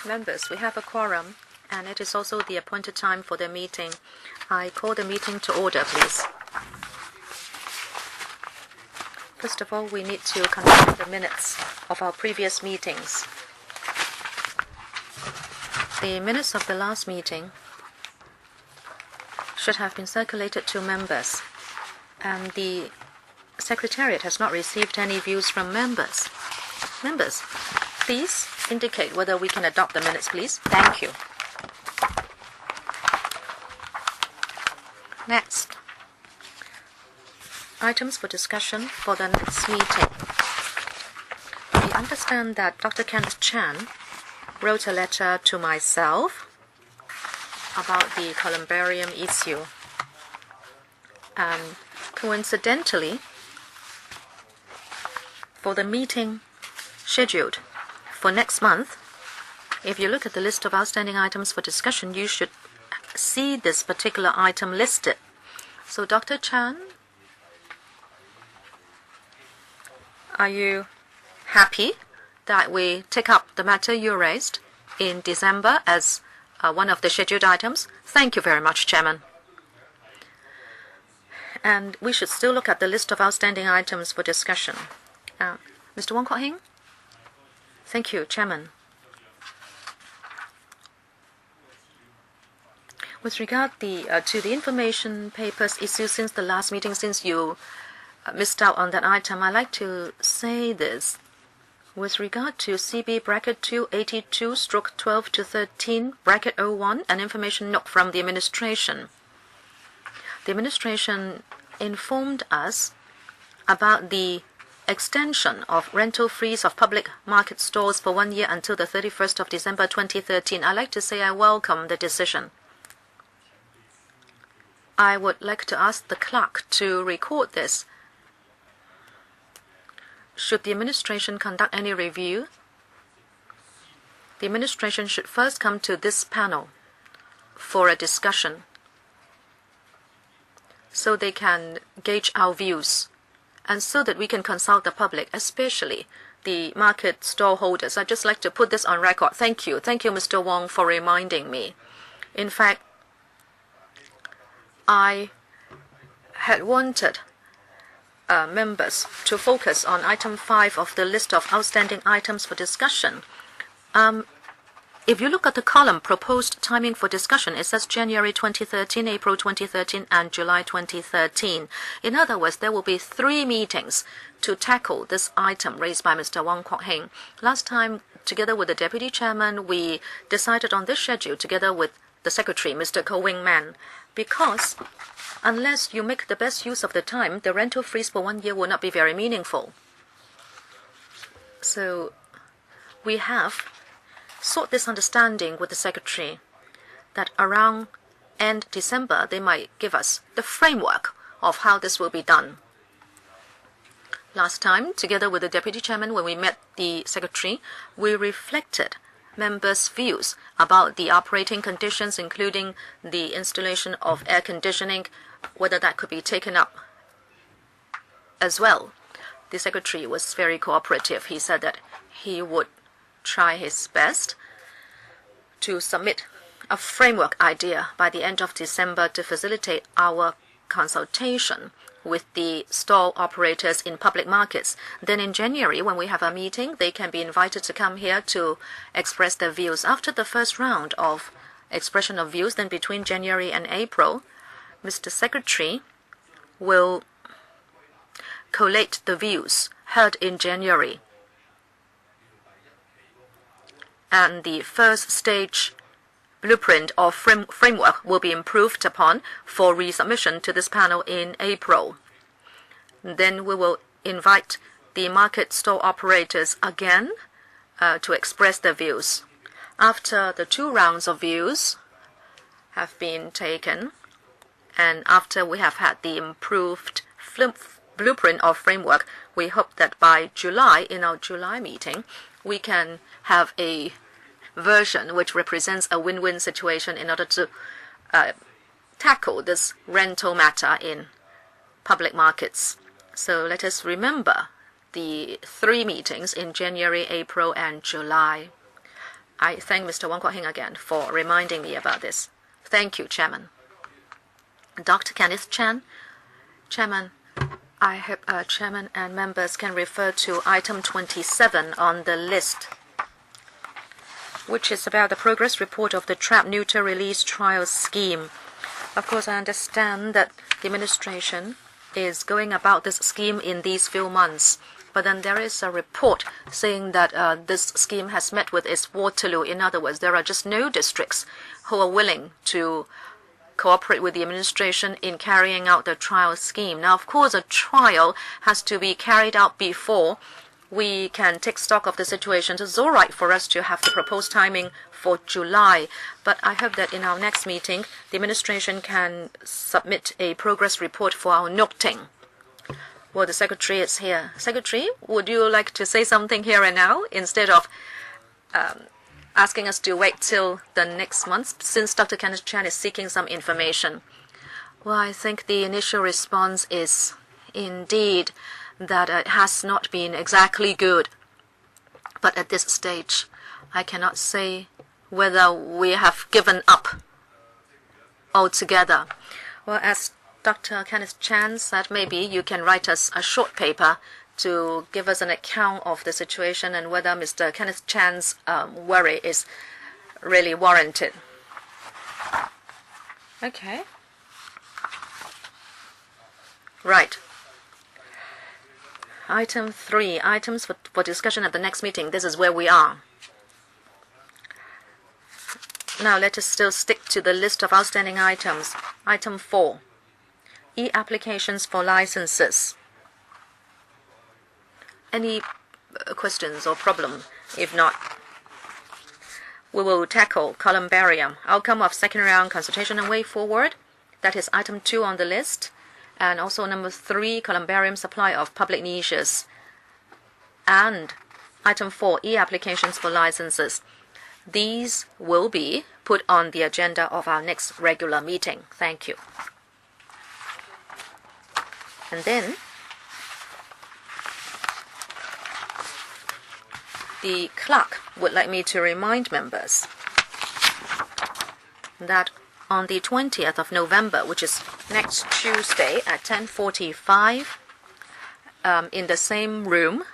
Members, we have a quorum, and it is also the appointed time for the meeting. I call the meeting to order, please. First of all, we need to conduct the minutes of our previous meetings. The minutes of the last meeting should have been circulated to members, and the Secretariat has not received any views from members. Members, please indicate whether we can adopt the minutes, please. Thank you. Next, items for discussion for the next meeting. We understand that Dr. Kenneth Chan wrote a letter to myself about the columbarium issue. And coincidentally, for the meeting scheduled for next month, if you look at the list of outstanding items for discussion, you should see this particular item listed. So, Dr. Chan, are you happy that we take up the matter you raised in December as one of the scheduled items? Thank you very much, Chairman. And we should still look at the list of outstanding items for discussion. Mr. Wong Kok-hing? Thank you, Chairman. With regard to the information papers issued since the last meeting, since you missed out on that item, I'd like to say this. With regard to CB bracket 282/12-13 bracket 01, an information note from the administration. The administration informed us about the extension of rental freeze of public market stores for 1 year until the 31st of December 2013. I'd like to say I welcome the decision. I would like to ask the clerk to record this. Should the administration conduct any review, the administration should first come to this panel for a discussion so they can gauge our views and so that we can consult the public, especially the market stall holders. I'd just like to put this on record. Thank you. Thank you, Mr. Wong, for reminding me. In fact, I had wanted members to focus on item 5 of the list of outstanding items for discussion. If you look at the column proposed timing for discussion, it says January 2013, April 2013, and July 2013. In other words, there will be 3 meetings to tackle this item raised by Mr. Wong Kok-hing. Last time, together with the Deputy Chairman, we decided on this schedule together with the Secretary, Mr. Ko Wing-man, because unless you make the best use of the time, the rental freeze for 1 year will not be very meaningful. So we have sought this understanding with the Secretary that around end December they might give us the framework of how this will be done. Last time, together with the Deputy Chairman, when we met the Secretary, we reflected members' views about the operating conditions, including the installation of air conditioning, whether that could be taken up as well. The Secretary was very cooperative. He said that he would try his best to submit a framework idea by the end of December to facilitate our consultation with the stall operators in public markets. Then in January, when we have a meeting, they can be invited to come here to express their views. After the first round of expression of views, then between January and April, Mr. Secretary will collate the views heard in January. And the first stage blueprint or framework will be improved upon for resubmission to this panel in April. Then we will invite the market stall operators again to express their views. After the 2 rounds of views have been taken, and after we have had the improved blueprint or framework, we hope that by July, in our July meeting, we can have a version which represents a win-win situation in order to tackle this rental matter in public markets. So let us remember the 3 meetings in January, April, and July. I thank Mr. Wang Kwok-hing again for reminding me about this. Thank you, Chairman. Dr. Kenneth Chan. Chairman, I hope Chairman and members can refer to item 27 on the list, which is about the progress report of the trap neuter release trial scheme. Of course, I understand that the administration is going about this scheme in these few months. But then there is a report saying that this scheme has met with its Waterloo. In other words, there are just no districts who are willing to cooperate with the administration in carrying out the trial scheme. Now, of course, a trial has to be carried out before we can take stock of the situation. So it's all right for us to have the proposed timing for July. But I hope that in our next meeting, the administration can submit a progress report for our noting. Well, the Secretary is here. Secretary, would you like to say something here and now instead of asking us to wait till the next month, since Dr. Kenneth Chan is seeking some information? Well, I think the initial response is indeed that it has not been exactly good. But at this stage, I cannot say whether we have given up altogether. Well, as Dr. Kenneth Chan said, maybe you can write us a short paper to give us an account of the situation and whether Mr. Kenneth Chan's worry is really warranted. Okay. Right. Item 3, items for discussion at the next meeting. This is where we are. Now let us still stick to the list of outstanding items. Item 4. E-applications for licenses. Any questions or problem? If not, we will tackle columbaria. Outcome of second round consultation and way forward. That is item 2 on the list. And also number 3, columbarium supply of public niches. And item 4, e-applications for licenses. These will be put on the agenda of our next regular meeting. Thank you. And then the clerk would like me to remind members that on the 20th of November, which is next Tuesday at 10:45, in the same room,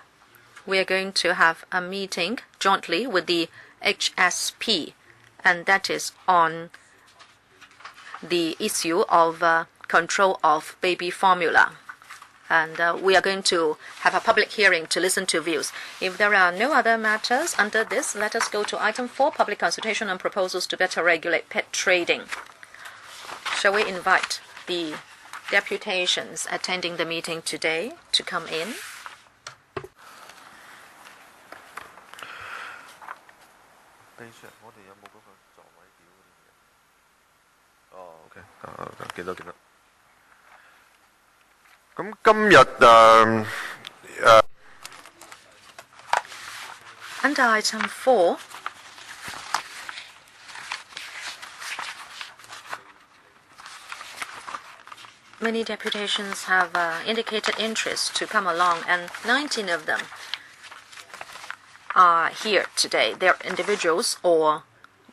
we are going to have a meeting jointly with the HSP, and that is on the issue of control of baby formula. And we are going to have a public hearing to listen to views. If there are no other matters under this, let us go to item 4, public consultation on proposals to better regulate pet trading. Shall we invite the deputations attending the meeting today to come in? Under item 4, many deputations have indicated interest to come along, and 19 of them are here today. They're individuals or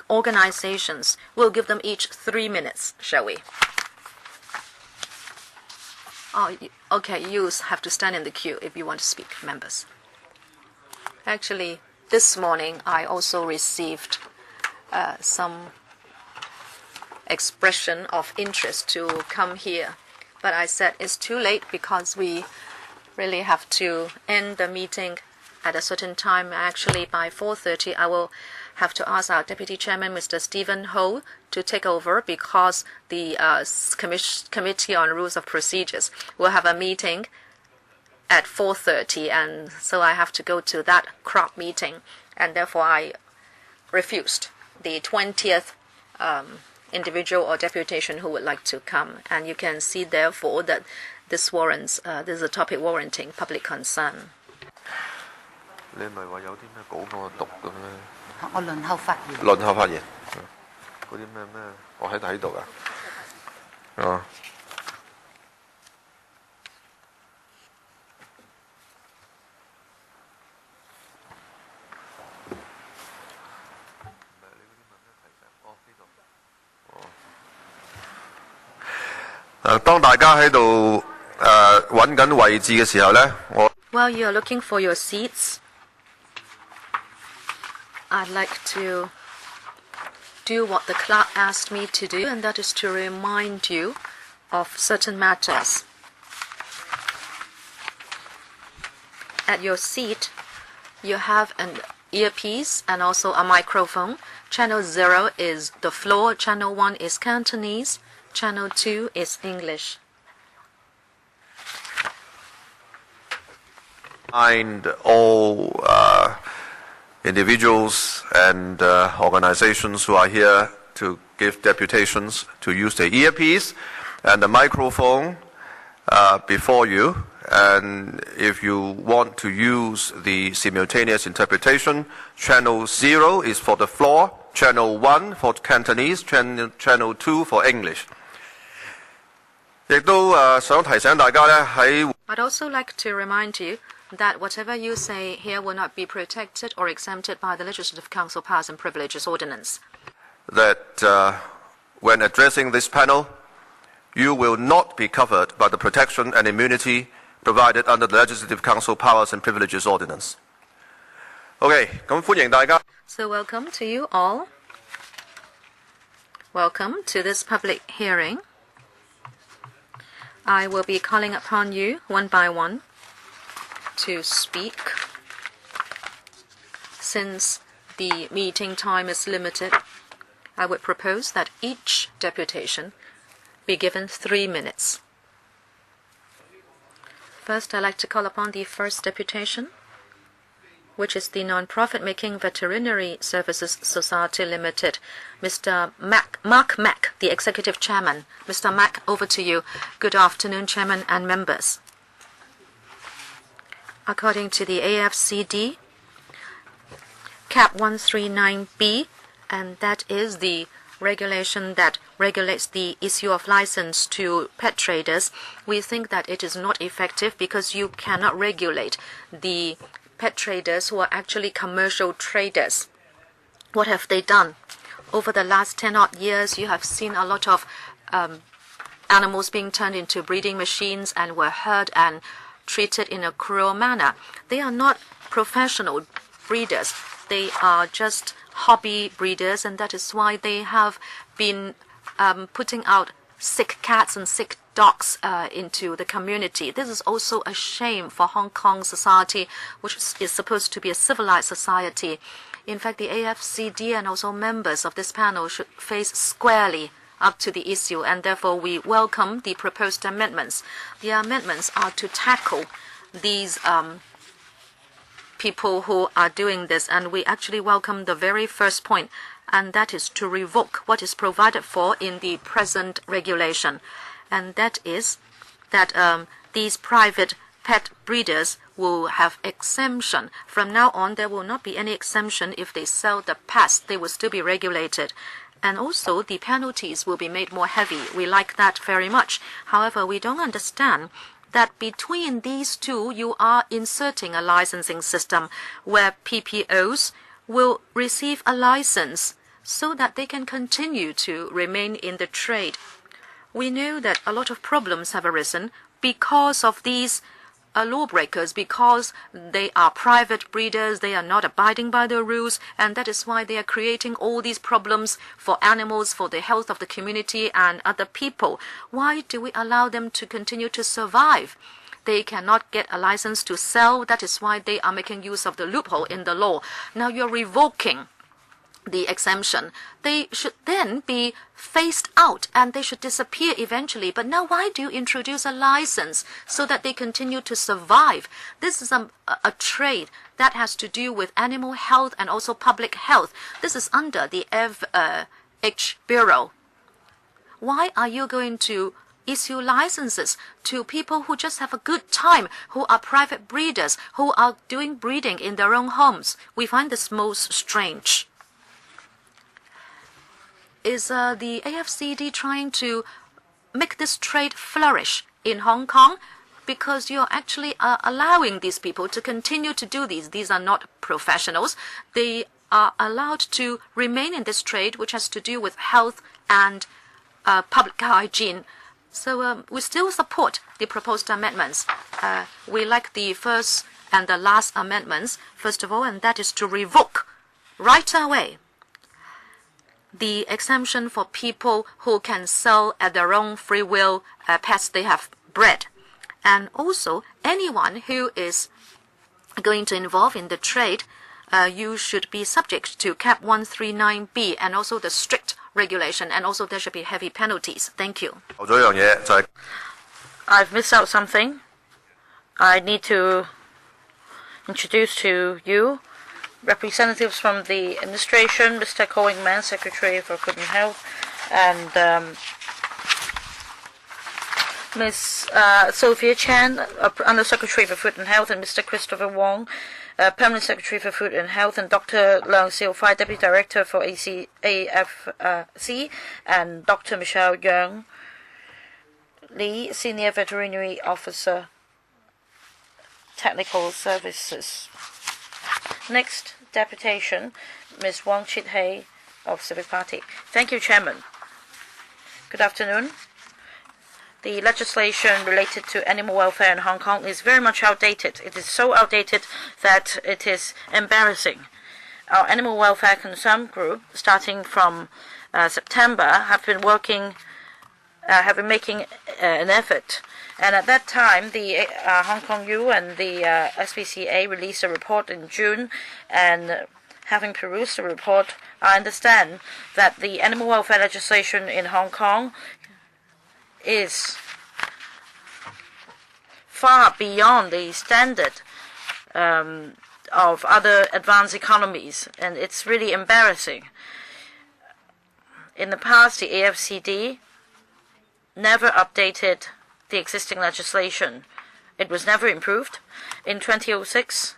organizations. We'll give them each 3 minutes, shall we? Oh, okay, you have to stand in the queue if you want to speak, members. Actually, this morning I also received some expression of interest to come here. But I said it's too late because we really have to end the meeting at a certain time. Actually, by 4:30, I will have to ask our Deputy Chairman, Mr. Stephen Ho, to take over because the Committee on Rules of Procedures will have a meeting at 4:30, and so I have to go to that crop meeting, and therefore I refused the 20th individual or deputation who would like to come. And you can see therefore that this warrants, this is a topic warranting public concern. 你唔係話有啲咩稿俾我讀嘅咩？我輪候發言。輪候發言，嗰啲咩？我喺度㗎。哦。當大家喺度揾緊位置嘅時候呢，While you are looking for your seats, I'd like to do what the clerk asked me to do, and that is to remind you of certain matters. At your seat, you have an earpiece and also a microphone. Channel 0 is the floor, Channel 1 is Cantonese, Channel 2 is English. And all individuals and organizations who are here to give deputations to use the earpiece and the microphone before you. And if you want to use the simultaneous interpretation, Channel 0 is for the floor, Channel 1 for Cantonese, Channel 2 for English. 亦都想提醒大家呢，喺 I'd also like to remind you that whatever you say here will not be protected or exempted by the Legislative Council Powers and Privileges Ordinance. that when addressing this panel, you will not be covered by the protection and immunity provided under the Legislative Council Powers and Privileges Ordinance. OK， 咁歡迎大家。 So welcome to you all. Welcome to this public hearing. I will be calling upon you one by one to speak. Since the meeting time is limited, I would propose that each deputation be given 3 minutes. First, I'd like to call upon the first deputation, which is the Non-Profit Making Veterinary Services Society Limited. Mr. Mark Mack, the Executive Chairman. Mr. Mack, over to you. Good afternoon, Chairman and members. According to the AFCD, Cap 139B, and that is the regulation that regulates the issue of license to pet traders, we think that it is not effective because you cannot regulate the pet traders who are actually commercial traders. What have they done? Over the last 10-odd years, you have seen a lot of animals being turned into breeding machines and were hurt and treated in a cruel manner. They are not professional breeders. They are just hobby breeders, and that is why they have been putting out sick cats and sick dogs into the community. This is also a shame for Hong Kong society, which is supposed to be a civilized society. In fact, the AFCD and also members of this panel should face squarely up to the issue, and therefore we welcome the proposed amendments. The amendments are to tackle these people who are doing this, and we actually welcome the very first point, and that is to revoke what is provided for in the present regulation, and that is that these private pet breeders will have exemption. From now on, there will not be any exemption if they sell the pets. They will still be regulated. And also, the penalties will be made more heavy. We like that very much. However, we don't understand that between these two, you are inserting a licensing system where PPOs will receive a license so that they can continue to remain in the trade. We know that a lot of problems have arisen because of these lawbreakers, because they are private breeders, they are not abiding by the rules, and that is why they are creating all these problems for animals, for the health of the community and other people. Why do we allow them to continue to survive? They cannot get a license to sell. That is why they are making use of the loophole in the law. Now you're revoking the exemption. They should then be phased out and they should disappear eventually. But now why do you introduce a license so that they continue to survive? This is a trade that has to do with animal health and also public health. This is under the FH Bureau. Why are you going to issue licenses to people who just have a good time, who are private breeders, who are doing breeding in their own homes? We find this most strange. Is the AFCD trying to make this trade flourish in Hong Kong? Because you're actually allowing these people to continue to do these. These are not professionals. They are allowed to remain in this trade, which has to do with health and public hygiene. So we still support the proposed amendments. We like the first and the last amendments, first of all, and that is to revoke right away the exemption for people who can sell at their own free will pets they have bred. And also, anyone who is going to involve in the trade, you should be subject to Cap 139B and also the strict regulation, and also there should be heavy penalties. Thank you. I've missed out something. I need to introduce to you representatives from the administration, Mr. Cohen-Man, Secretary for Food and Health, and Ms. Sophia Chan, Under Secretary for Food and Health, and Mr. Christopher Wong, Permanent Secretary for Food and Health, and Dr. Leung Xiu-Fai, Deputy Director for AFC, and Dr. Michelle Young Lee, Senior Veterinary Officer, Technical Services. Next deputation, Ms. Wong Chit-hei of Civic Party. Thank you, Chairman. Good afternoon. The legislation related to animal welfare in Hong Kong is very much outdated. It is so outdated that it is embarrassing. Our animal welfare concern group, starting from September, have been making an effort. And at that time, the Hong Kong U and the SPCA released a report in June, and having perused the report, I understand that the animal welfare legislation in Hong Kong is far beyond the standard of other advanced economies, and it's really embarrassing. In the past, the AFCD never updated the existing legislation. It was never improved. In 2006,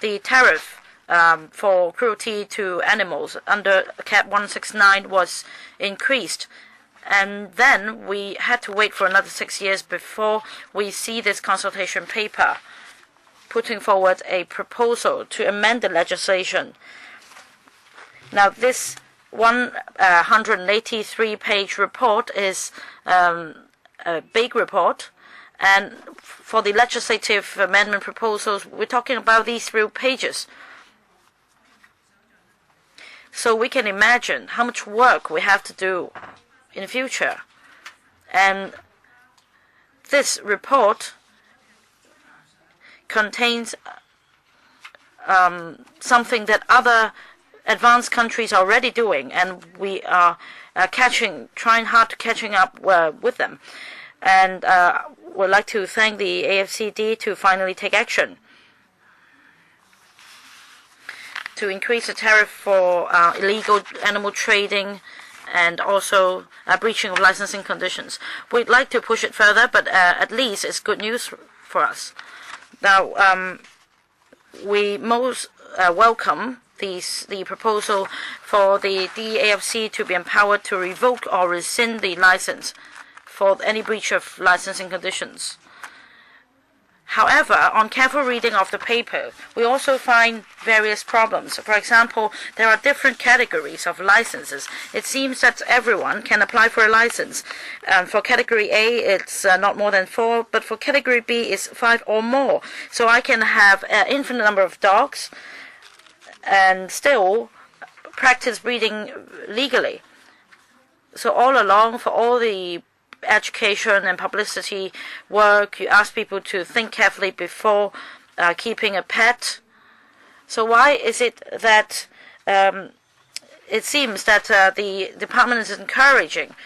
the tariff for cruelty to animals under Cap 169 was increased, and then we had to wait for another 6 years before we see this consultation paper putting forward a proposal to amend the legislation. Now, this 183-page report is a big report, and for the legislative amendment proposals, we're talking about these 3 pages. So we can imagine how much work we have to do in the future. And this report contains something that other advanced countries are already doing, and we are trying hard to catching up with them. And would like to thank the AFCD to finally take action to increase the tariff for illegal animal trading and also breaching of licensing conditions. We'd like to push it further, but at least it's good news for us. Now, we most welcome the proposal for the DAFC to be empowered to revoke or rescind the license for any breach of licensing conditions. However, on careful reading of the paper, we also find various problems. For example, there are different categories of licenses. It seems that everyone can apply for a license. For category A, it's not more than 4, but for category B, it's 5 or more. So I can have an infinite number of dogs and still practice breeding legally. So all along, for all the education and publicity work, you ask people to think carefully before keeping a pet. So why is it that it seems that the department is encouraging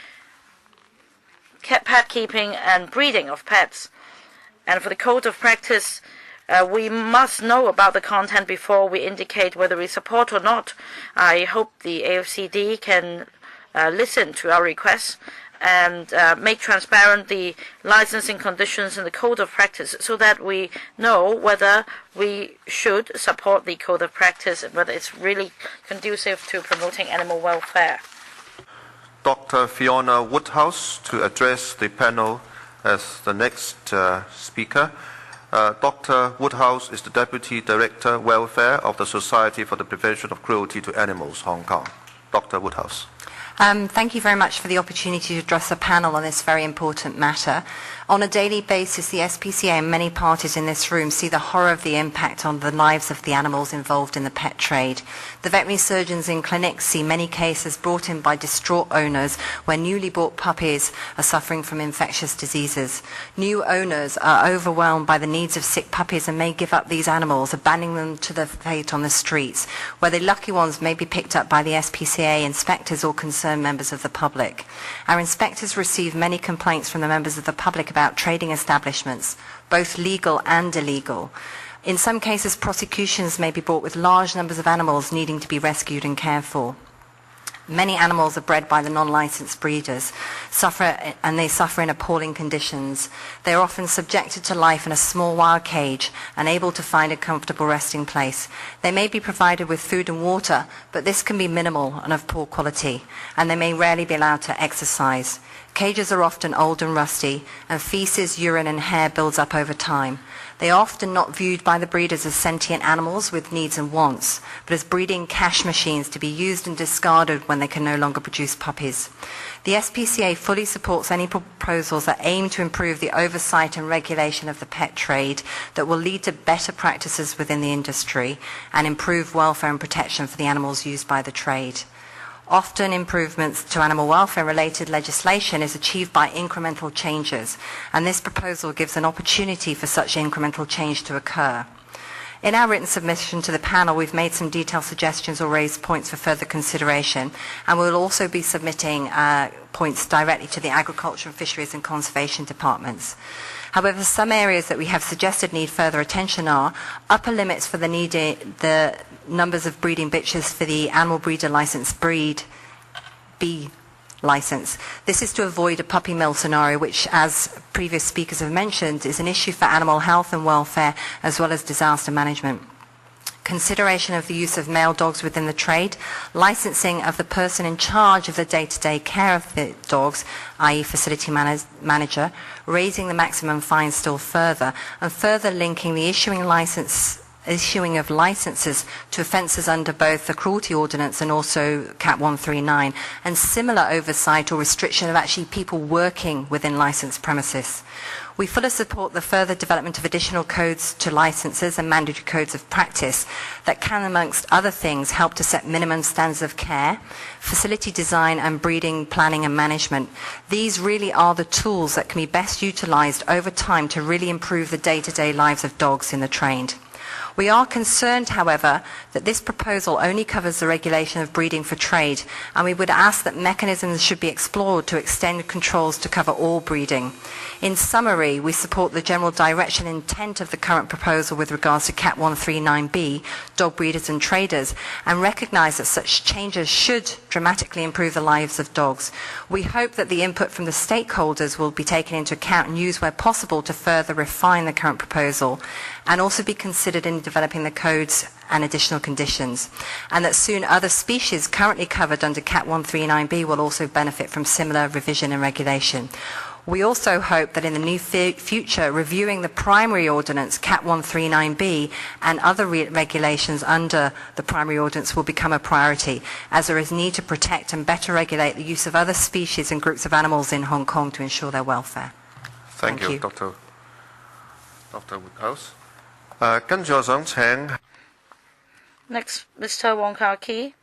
pet keeping and breeding of pets? And for the code of practice, we must know about the content before we indicate whether we support or not. I hope the AFCD can listen to our requests and make transparent the licensing conditions in the code of practice so that we know whether we should support the code of practice and whether it's really conducive to promoting animal welfare. Dr. Fiona Woodhouse to address the panel as the next speaker. Dr. Woodhouse is the Deputy Director Welfare of the Society for the Prevention of Cruelty to Animals, Hong Kong. Dr. Woodhouse. Thank you very much for the opportunity to address a panel on this very important matter. On a daily basis, the SPCA and many parties in this room see the horror of the impact on the lives of the animals involved in the pet trade. The veterinary surgeons in clinics see many cases brought in by distraught owners where newly bought puppies are suffering from infectious diseases. New owners are overwhelmed by the needs of sick puppies and may give up these animals, abandoning them to their fate on the streets, where the lucky ones may be picked up by the SPCA inspectors or concerned members of the public. Our inspectors receive many complaints from the members of the public about trading establishments, both legal and illegal. In some cases, prosecutions may be brought with large numbers of animals needing to be rescued and cared for. Many animals are bred by the non-licensed breeders, and they suffer in appalling conditions. They are often subjected to life in a small wild cage, unable to find a comfortable resting place. They may be provided with food and water, but this can be minimal and of poor quality, and they may rarely be allowed to exercise. Cages are often old and rusty, and feces, urine and hair builds up over time. They are often not viewed by the breeders as sentient animals with needs and wants, but as breeding cash machines to be used and discarded when they can no longer produce puppies. The SPCA fully supports any proposals that aim to improve the oversight and regulation of the pet trade that will lead to better practices within the industry and improve welfare and protection for the animals used by the trade. Often improvements to animal welfare-related legislation is achieved by incremental changes, and this proposal gives an opportunity for such incremental change to occur. In our written submission to the panel, we've made some detailed suggestions or raised points for further consideration, and we'll also be submitting points directly to the Agriculture, Fisheries and Conservation departments. However, some areas that we have suggested need further attention are upper limits for the numbers of breeding bitches for the animal breeder license breed B license. This is to avoid a puppy mill scenario, which, as previous speakers have mentioned, is an issue for animal health and welfare as well as disaster management. Consideration of the use of male dogs within the trade, licensing of the person in charge of the day-to-day care of the dogs, i.e. facility manager, raising the maximum fine still further, and further linking the issuing of licenses to offences under both the cruelty ordinance and also Cat 139, and similar oversight or restriction of actually people working within licensed premises. We fully support the further development of additional codes to licenses and mandatory codes of practice that can, amongst other things, help to set minimum standards of care, facility design and breeding planning and management. These really are the tools that can be best utilised over time to really improve the day-to-day lives of dogs in the trade. We are concerned, however, that this proposal only covers the regulation of breeding for trade, and we would ask that mechanisms should be explored to extend controls to cover all breeding. In summary, we support the general direction and intent of the current proposal with regards to Cat 139B, dog breeders and traders, and recognise that such changes should dramatically improve the lives of dogs. We hope that the input from the stakeholders will be taken into account and used where possible to further refine the current proposal, and also be considered in developing the codes and additional conditions, and that soon other species currently covered under Cat 139B will also benefit from similar revision and regulation. We also hope that in the near future, reviewing the primary ordinance, Cat 139B, and other regulations under the primary ordinance will become a priority, as there is need to protect and better regulate the use of other species and groups of animals in Hong Kong to ensure their welfare. Thank you, Dr. Woodhouse. 跟住我想請 Next, Mr. Wong Kah-kit,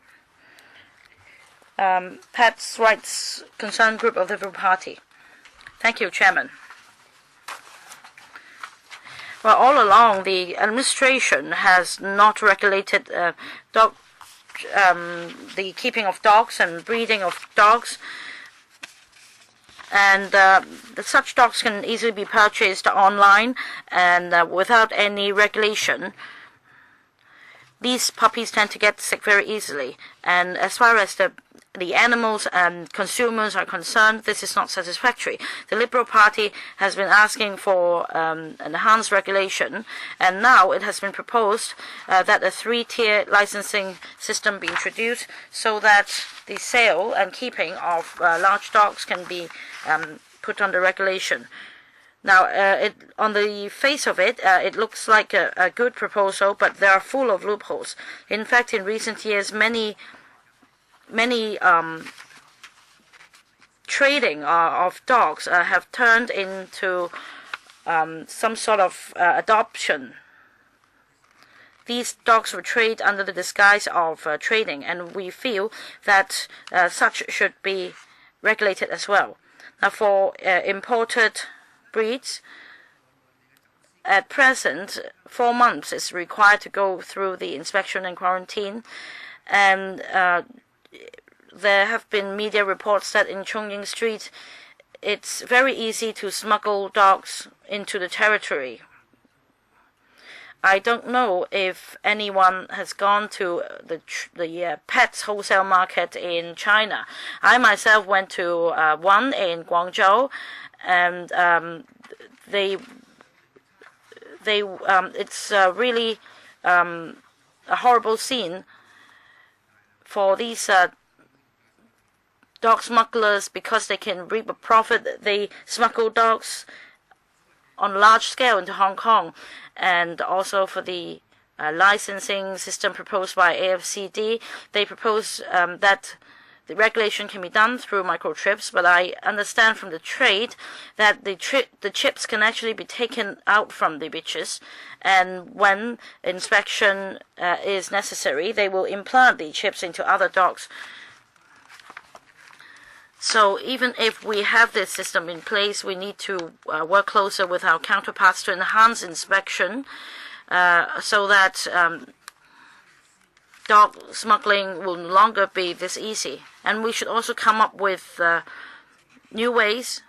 Pets Rights Concern Group of the Liberal Party. Thank you, Chairman. Well, all along, the administration has not regulated the keeping of dogs and breeding of dogs. And such dogs can easily be purchased online and without any regulation. These puppies tend to get sick very easily. And as far as the animals and consumers are concerned, this is not satisfactory. The Liberal Party has been asking for enhanced regulation, and now it has been proposed that a 3-tier licensing system be introduced so that the sale and keeping of large dogs can be put under regulation. Now, on the face of it, it looks like a good proposal, but they are full of loopholes. In fact, in recent years, many trading of dogs have turned into some sort of adoption. These dogs were traded under the disguise of trading, and we feel that such should be regulated as well. Now, for imported breeds, at present, 4 months is required to go through the inspection and quarantine, and there have been media reports that in Chongying Street, it's very easy to smuggle dogs into the territory. I don't know if anyone has gone to the pets wholesale market in China. I myself went to one in Guangzhou, and it's really a horrible scene for these dog smugglers. Because they can reap a profit, they smuggle dogs on a large scale into Hong Kong. And also for the licensing system proposed by AFCD, they propose that the regulation can be done through microchips, but I understand from the trade that the chips can actually be taken out from the bitches, and when inspection is necessary, they will implant the chips into other dogs. So even if we have this system in place, we need to work closer with our counterparts to enhance inspection so that dog smuggling will no longer be this easy. And we should also come up with new ways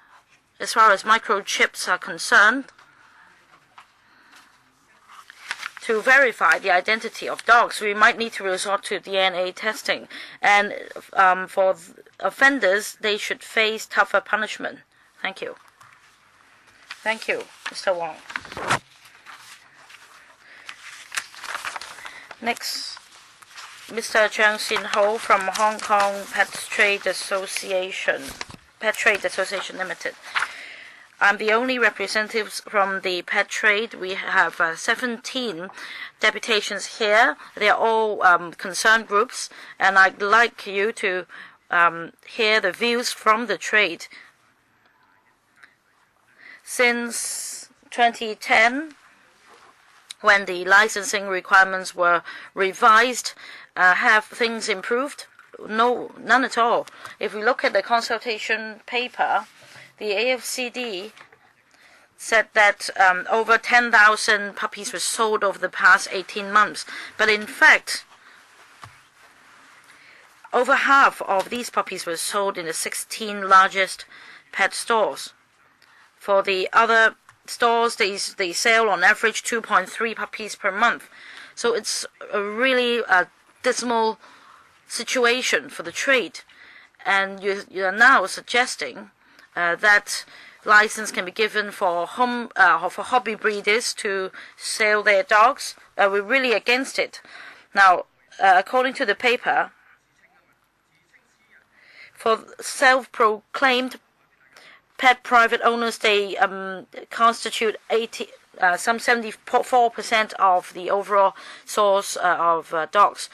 as far as microchips are concerned to verify the identity of dogs. We might need to resort to DNA testing, and for offenders, they should face tougher punishment. Thank you. Thank you, Mr. Wong. Next, Mr. Chang Xin-ho from Hong Kong Pet Trade Association Limited. I'm the only representatives from the pet trade. We have 17 deputations here. They are all concerned groups, and I'd like you to hear the views from the trade. Since 2010, when the licensing requirements were revised, have things improved? No, none at all. If we look at the consultation paper, the AFCD said that over 10,000 puppies were sold over the past 18 months. But in fact, over half of these puppies were sold in the 16 largest pet stores. For the other stores, they sell on average 2.3 puppies per month. So it's a really dismal situation for the trade. And you are now suggesting that license can be given for hobby breeders to sell their dogs. We're really against it. Now, according to the paper, for self-proclaimed pet private owners, they constitute some 74% of the overall source of dogs.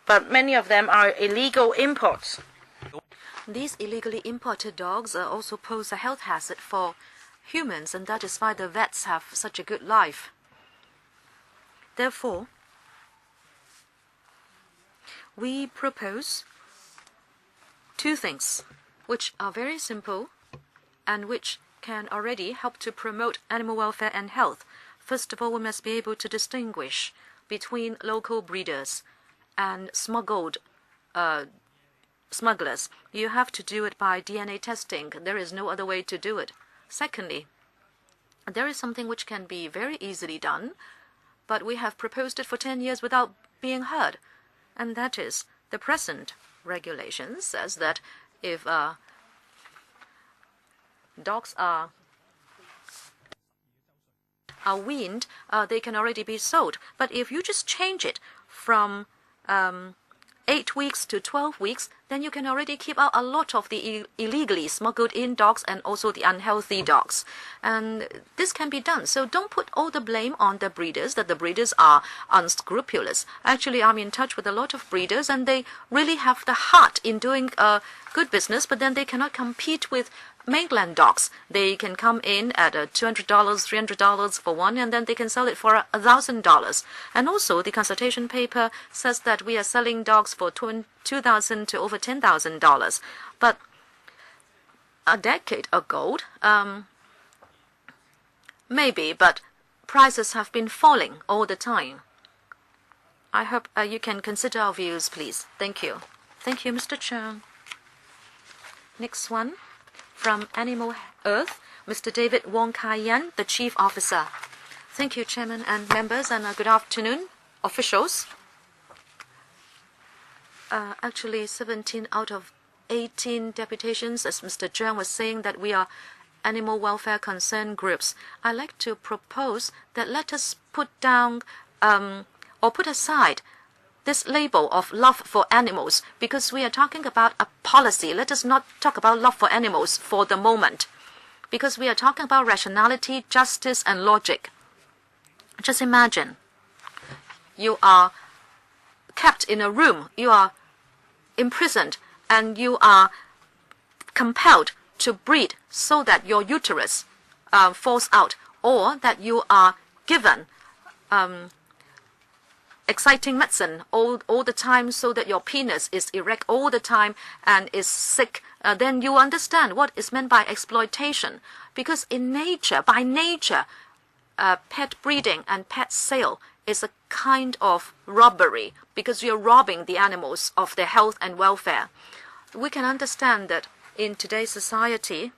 But many of them are illegal imports. These illegally imported dogs also pose a health hazard for humans, and that is why the vets have such a good life. Therefore, we propose two things which are very simple and which can already help to promote animal welfare and health. First of all, we must be able to distinguish between local breeders and smugglers. You have to do it by DNA testing. There is no other way to do it. Secondly, there is something which can be very easily done, but we have proposed it for 10 years without being heard, and that is the present regulation says that if dogs are weaned, they can already be sold. But if you just change it from 8 weeks to 12 weeks, then you can already keep out a lot of the illegally smuggled in dogs and also the unhealthy dogs. And this can be done. So don't put all the blame on the breeders, that the breeders are unscrupulous. Actually, I'm in touch with a lot of breeders, and they really have the heart in doing good business, but then they cannot compete with mainland dogs. They can come in at $200, $300 for one, and then they can sell it for $1,000. And also, the consultation paper says that we are selling dogs for $2,000 to over $10,000. But a decade ago, maybe, but prices have been falling all the time. I hope you can consider our views, please. Thank you. Thank you, Mr. Chang. Next one. From Animal Earth, Mr. David Wong Kai-yan, the Chief Officer. Thank you, Chairman and members, and good afternoon, officials. Actually, 17 out of 18 deputations, as Mr. Zhang was saying, that we are animal welfare concern groups. I'd like to propose that let us put down or put aside this label of love for animals, because we are talking about a policy. Let us not talk about love for animals for the moment, because we are talking about rationality, justice, and logic. Just imagine you are kept in a room, you are imprisoned, and you are compelled to breed so that your uterus falls out, or that you are given exciting medicine all the time so that your penis is erect all the time and is sick, then you understand what is meant by exploitation. Because in nature, by nature, pet breeding and pet sale is a kind of robbery, because you're robbing the animals of their health and welfare. We can understand that in today's society,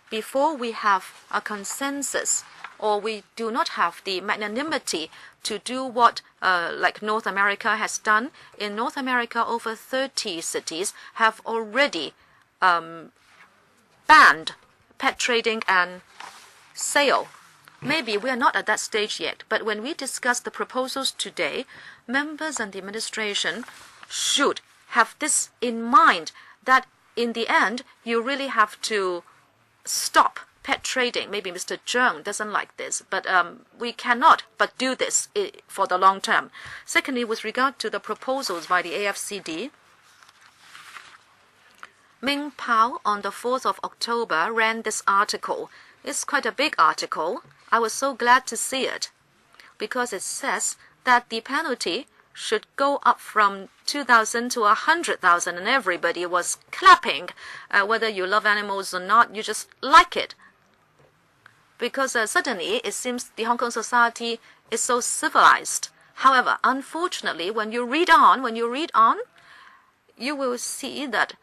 before we have a consensus, or we do not have the magnanimity to do what like North America has done. In North America, over 30 cities have already banned pet trading and sale. Maybe we are not at that stage yet, but when we discuss the proposals today, members and the administration should have this in mind, that in the end, you really have to stop pet trading. Maybe Mr. Zheng doesn't like this, but we cannot but do this for the long term. Secondly, with regard to the proposals by the AFCD, Ming Pao on the 4th of October ran this article. It's quite a big article. I was so glad to see it, because it says that the penalty should go up from 2,000 to 100,000, and everybody was clapping. Whether you love animals or not, you just like it. Because suddenly it seems the Hong Kong society is so civilized. However, unfortunately, when you read on, you will see that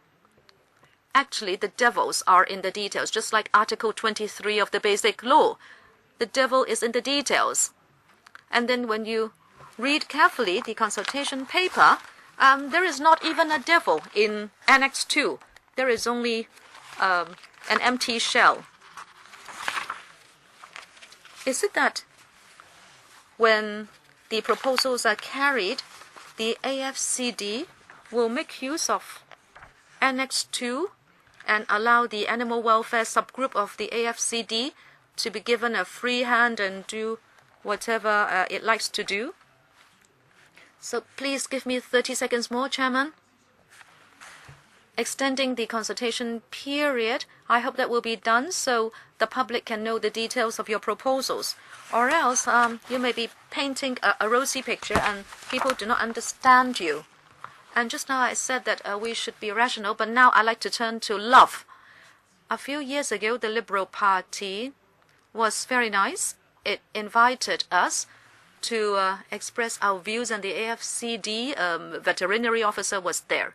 actually the devils are in the details, just like Article 23 of the Basic Law. The devil is in the details. And then when you read carefully the consultation paper, there is not even a devil in Annex 2. There is only an empty shell. Is it that when the proposals are carried, the AFCD will make use of Annex 2 and allow the animal welfare subgroup of the AFCD to be given a free hand and do whatever it likes to do? So please give me 30 seconds more, Chairman. Extending the consultation period, I hope that will be done so the public can know the details of your proposals. Or else you may be painting a rosy picture and people do not understand you. And just now I said that we should be rational, but now I like to turn to love. A few years ago, the Liberal Party was very nice. It invited us to express our views, and the AFCD veterinary officer was there.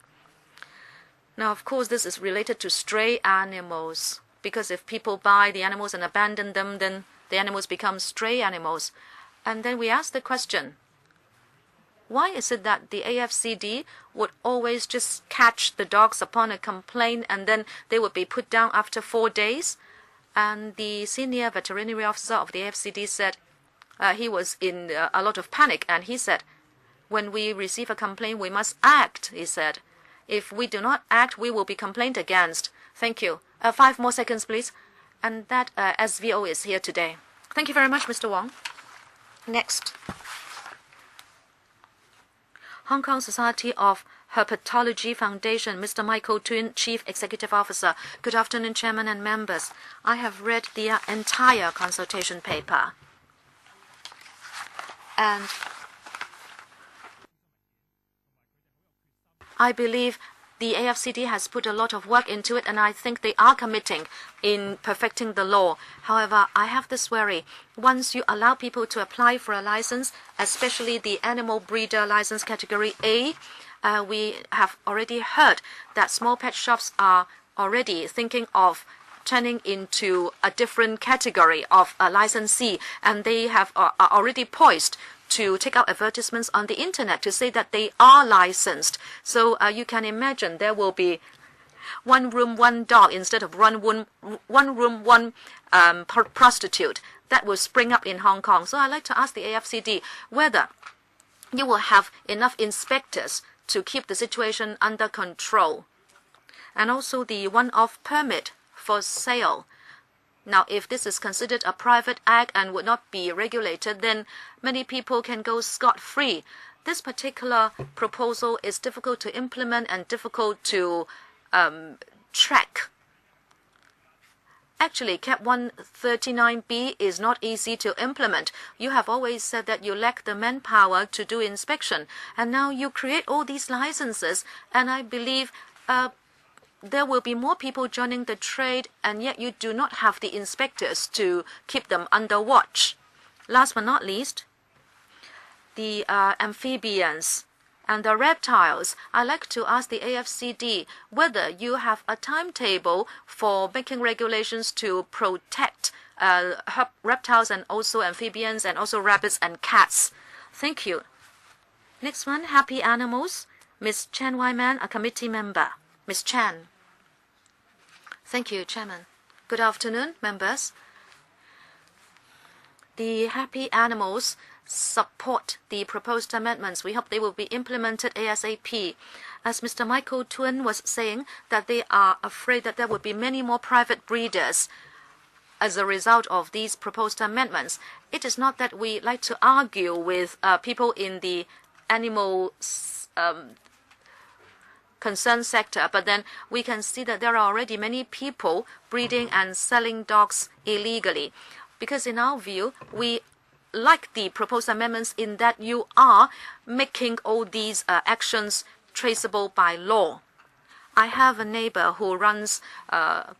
Now, of course, this is related to stray animals, because if people buy the animals and abandon them, then the animals become stray animals. And then we asked the question, why is it that the AFCD would always just catch the dogs upon a complaint and then they would be put down after 4 days? And the senior veterinary officer of the AFCD said he was in a lot of panic, and he said, when we receive a complaint, we must act, he said. If we do not act, we will be complained against. Thank you. 5 more seconds, please. And that SVO is here today. Thank you very much, Mr. Wong. Next. Hong Kong Society of Herpetology Foundation, Mr. Michael Tuen, Chief Executive Officer. Good afternoon, Chairman and members. I have read the entire consultation paper. And I believe the AFCD has put a lot of work into it, and I think they are committing in perfecting the law. However, I have this worry. Once you allow people to apply for a license, especially the animal breeder license category A, we have already heard that small pet shops are already thinking of turning into a different category of a licensee, and they have are already poised to take out advertisements on the internet to say that they are licensed. So you can imagine there will be 1 room, 1 dog instead of 1 room, 1 prostitute. That will spring up in Hong Kong. So I'd like to ask the AFCD whether you will have enough inspectors to keep the situation under control. And also the one-off permit for sale. Now, if this is considered a private act and would not be regulated, then many people can go scot-free. This particular proposal is difficult to implement and difficult to track. Actually, Cap 139B is not easy to implement. You have always said that you lack the manpower to do inspection, and now you create all these licenses, and I believe there will be more people joining the trade, and yet you do not have the inspectors to keep them under watch. Last but not least, the amphibians and the reptiles. I'd like to ask the AFCD whether you have a timetable for making regulations to protect reptiles and also amphibians and also rabbits and cats. Thank you. Next one, happy animals. Ms. Chen Wyman, a committee member. Ms. Chen. Thank you, Chairman. Good afternoon, members. The happy animals support the proposed amendments. We hope they will be implemented ASAP. As Mr. Michael Tuen was saying, that they are afraid that there will be many more private breeders as a result of these proposed amendments. It is not that we like to argue with people in the animal concern sector, but then we can see that there are already many people breeding and selling dogs illegally. Because in our view, we like the proposed amendments in that you are making all these actions traceable by law. I have a neighbor who runs a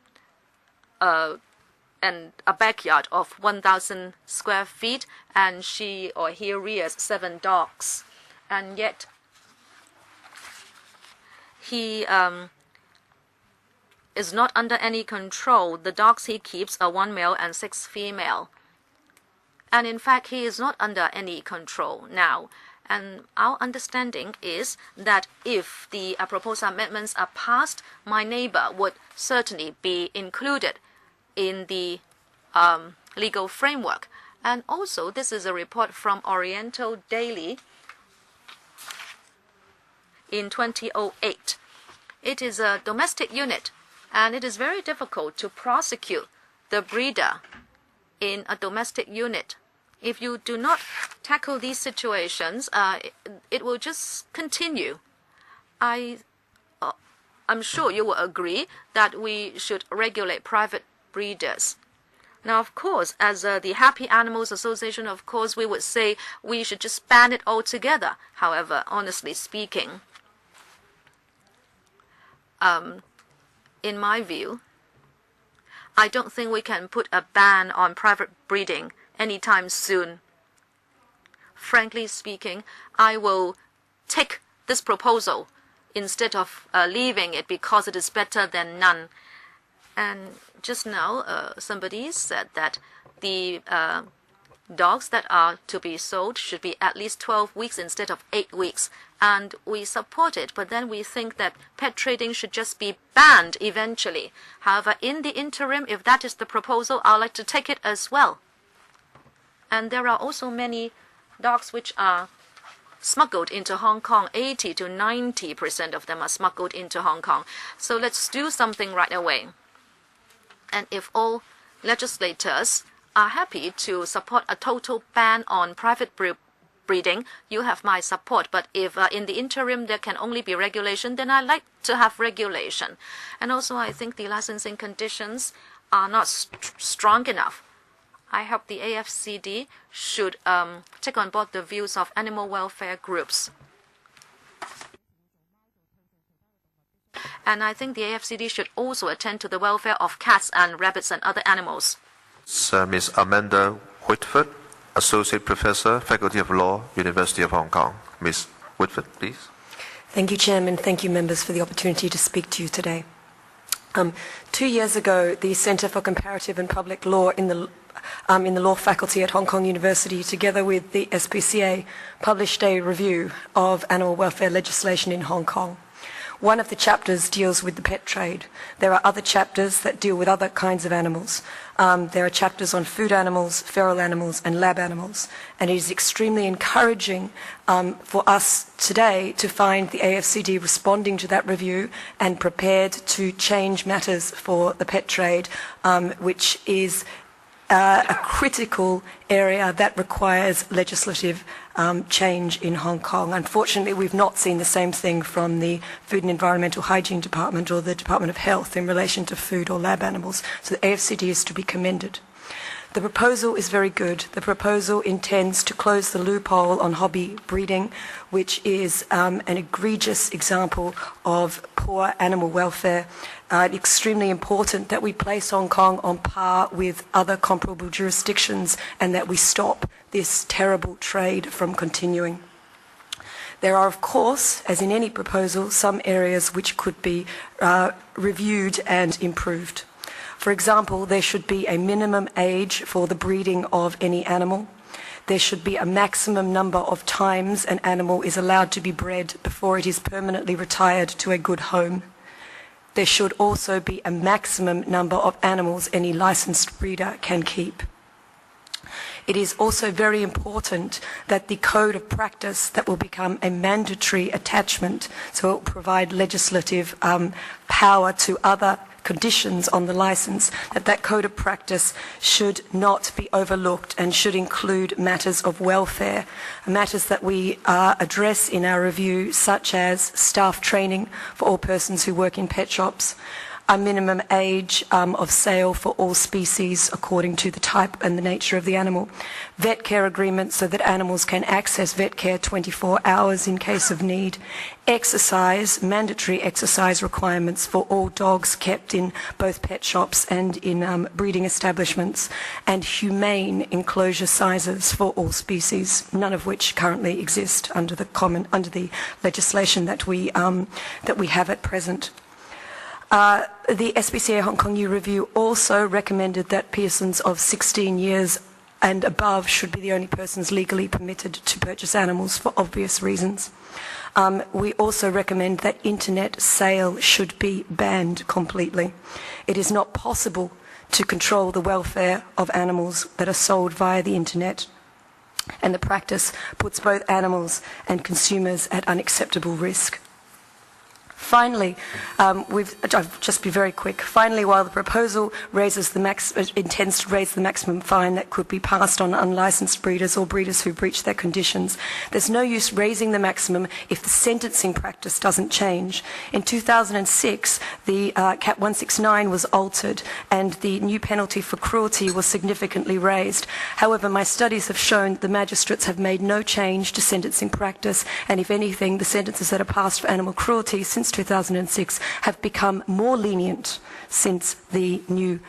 backyard of 1,000 square feet, and she or he rears 7 dogs, and yet he is not under any control. The dogs he keeps are 1 male and 6 female. And in fact, he is not under any control now. And our understanding is that if the proposed amendments are passed, my neighbor would certainly be included in the legal framework. And also, this is a report from Oriental Daily in 2008. It is a domestic unit, and it is very difficult to prosecute the breeder in a domestic unit. If you do not tackle these situations, it will just continue. I'm sure you will agree that we should regulate private breeders. Now, of course, as the Happy Animals Association, of course, we would say we should just ban it altogether. However, honestly speaking, in my view, I don't think we can put a ban on private breeding anytime soon. Frankly speaking, I will take this proposal instead of leaving it because it is better than none. And just now, somebody said that the dogs that are to be sold should be at least 12 weeks instead of 8 weeks. And we support it, but then we think that pet trading should just be banned eventually. However, in the interim, if that is the proposal, I'd like to take it as well. And there are also many dogs which are smuggled into Hong Kong. 80 to 90% of them are smuggled into Hong Kong. So let's do something right away. And if all legislators are happy to support a total ban on private breeding, you have my support. But if in the interim there can only be regulation, then I like to have regulation. And also I think the licensing conditions are not strong enough. I hope the AFCD should take on board the views of animal welfare groups. And I think the AFCD should also attend to the welfare of cats and rabbits and other animals. Ms. Amanda Whitford, Associate Professor, Faculty of Law, University of Hong Kong. Ms. Whitford, please. Thank you, Chairman. Thank you, members, for the opportunity to speak to you today. 2 years ago, the Centre for Comparative and Public Law in the law faculty at Hong Kong University, together with the SPCA, published a review of animal welfare legislation in Hong Kong. One of the chapters deals with the pet trade. There are other chapters that deal with other kinds of animals. There are chapters on food animals, feral animals, and lab animals. And it is extremely encouraging for us today to find the AFCD responding to that review and prepared to change matters for the pet trade, which is a critical area that requires legislative change in Hong Kong. Unfortunately, we've not seen the same thing from the Food and Environmental Hygiene Department or the Department of Health in relation to food or lab animals. So the AFCD is to be commended. The proposal is very good. The proposal intends to close the loophole on hobby breeding, which is an egregious example of poor animal welfare. Extremely important that we place Hong Kong on par with other comparable jurisdictions and that we stop this terrible trade from continuing. There are, of course, as in any proposal, some areas which could be reviewed and improved. For example, there should be a minimum age for the breeding of any animal. There should be a maximum number of times an animal is allowed to be bred before it is permanently retired to a good home. There should also be a maximum number of animals any licensed breeder can keep. It is also very important that the code of practice that will become a mandatory attachment, so it will provide legislative power to other conditions on the license, that code of practice should not be overlooked and should include matters of welfare, matters that we address in our review, such as staff training for all persons who work in pet shops, a minimum age of sale for all species according to the type and the nature of the animal, vet care agreements so that animals can access vet care 24 hours in case of need, exercise, mandatory exercise requirements for all dogs kept in both pet shops and in breeding establishments, and humane enclosure sizes for all species, none of which currently exist under the legislation that we have at present. The SPCA Hong Kong U review also recommended that persons of 16 years and above should be the only persons legally permitted to purchase animals for obvious reasons. We also recommend that internet sale should be banned completely. It is not possible to control the welfare of animals that are sold via the internet, and the practice puts both animals and consumers at unacceptable risk. Finally, I'll just be very quick. Finally, while the proposal intends to raise the maximum fine that could be passed on unlicensed breeders or breeders who breach their conditions, there's no use raising the maximum if the sentencing practice doesn't change. In 2006, the Cap 169 was altered and the new penalty for cruelty was significantly raised. However, my studies have shown the magistrates have made no change to sentencing practice, and if anything, the sentences that are passed for animal cruelty since 2006 have become more lenient since the new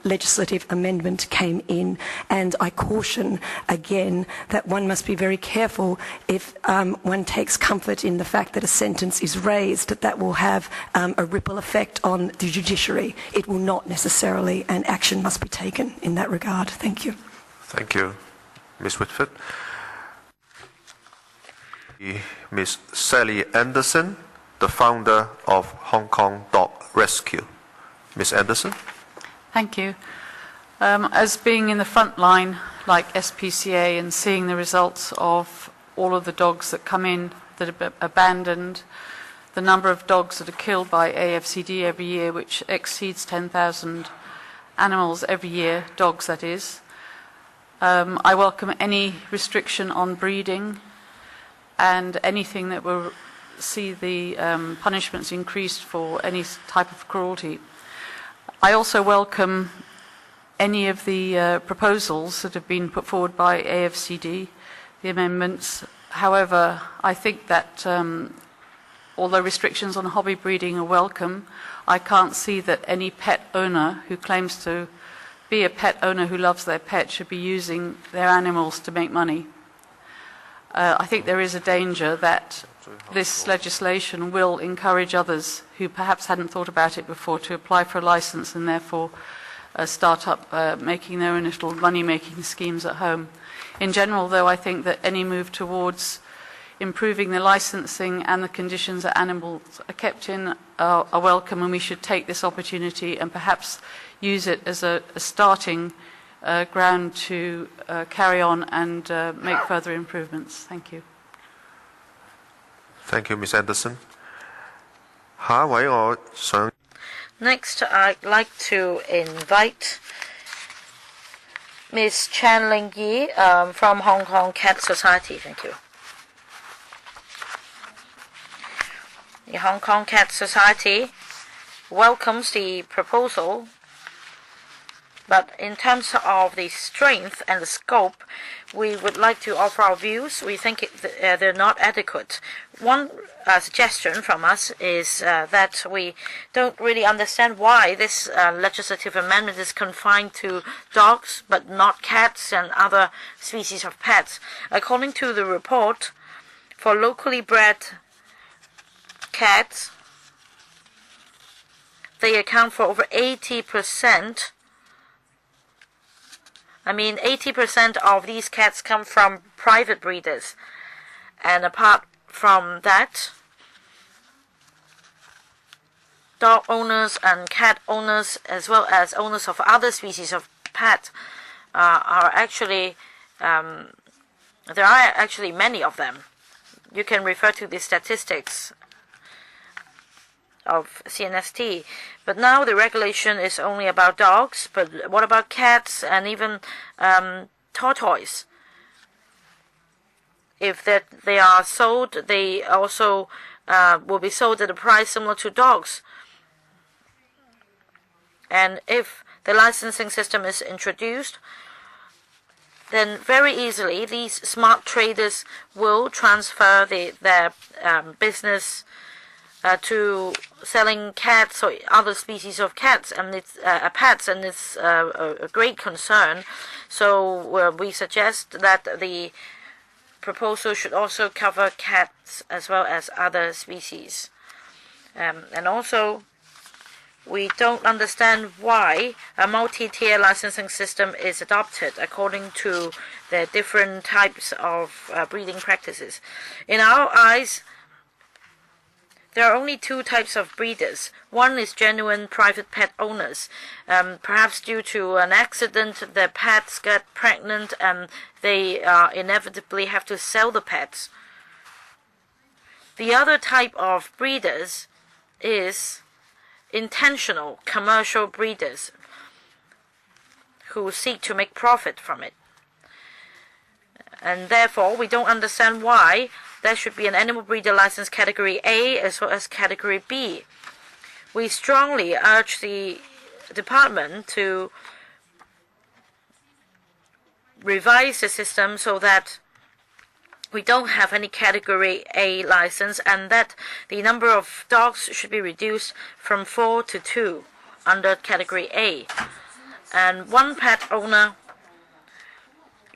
legislative amendment came in. And I caution again that one must be very careful if one takes comfort in the fact that a sentence is raised, that will have a ripple effect on the judiciary. It will not necessarily, and action must be taken in that regard. Thank you. Thank you, Ms. Whitford. Ms. Sally Anderson, the founder of Hong Kong Dog Rescue. Ms. Anderson. Thank you. As being in the front line, like SPCA, and seeing the results of all of the dogs that come in that are abandoned, the number of dogs that are killed by AFCD every year, which exceeds 10,000 animals every year, dogs that is. I welcome any restriction on breeding and anything that will see the punishments increased for any type of cruelty. I also welcome any of the proposals that have been put forward by AFCD, the amendments. However, I think that although restrictions on hobby breeding are welcome, I can't see that any pet owner who claims to be a pet owner who loves their pet should be using their animals to make money. I think there is a danger that this legislation will encourage others who perhaps hadn't thought about it before to apply for a license and therefore start up making their own little money-making schemes at home. In general, though, I think that any move towards improving the licensing and the conditions that animals are kept in are welcome, and we should take this opportunity and perhaps use it as a starting ground to carry on and make further improvements. Thank you. Thank you, Ms. Anderson. 下一位我想 Next, I'd like to invite Ms. Chan Ling Yi from Hong Kong Cat Society. Thank you. The Hong Kong Cat Society welcomes the proposal, but in terms of the strength and the scope, we would like to offer our views. We think they're not adequate. One suggestion from us is that we don't really understand why this legislative amendment is confined to dogs but not cats and other species of pets. According to the report, for locally bred cats, they account for over 80%. 80% of these cats come from private breeders. And apart from that, dog owners and cat owners, as well as owners of other species of pet, are actually, there are actually many of them. You can refer to the statistics of CNST. But now the regulation is only about dogs, but what about cats and even tortoise? If they are sold, they also will be sold at a price similar to dogs. And if the licensing system is introduced, then very easily these smart traders will transfer their business to selling cats or other species of cats and it's pets, and it's a great concern. So we suggest that the proposal should also cover cats as well as other species. And also, we don't understand why a multi-tier licensing system is adopted according to the different types of breeding practices. In our eyes, there are only two types of breeders. One is genuine private pet owners. Perhaps due to an accident, their pets get pregnant and they inevitably have to sell the pets. The other type of breeders is intentional commercial breeders who seek to make profit from it. And therefore, we don't understand why there should be an animal breeder license category A as well as category B. We strongly urge the department to revise the system so that we don't have any category A license, and that the number of dogs should be reduced from 4 to 2 under category A. And one pet owner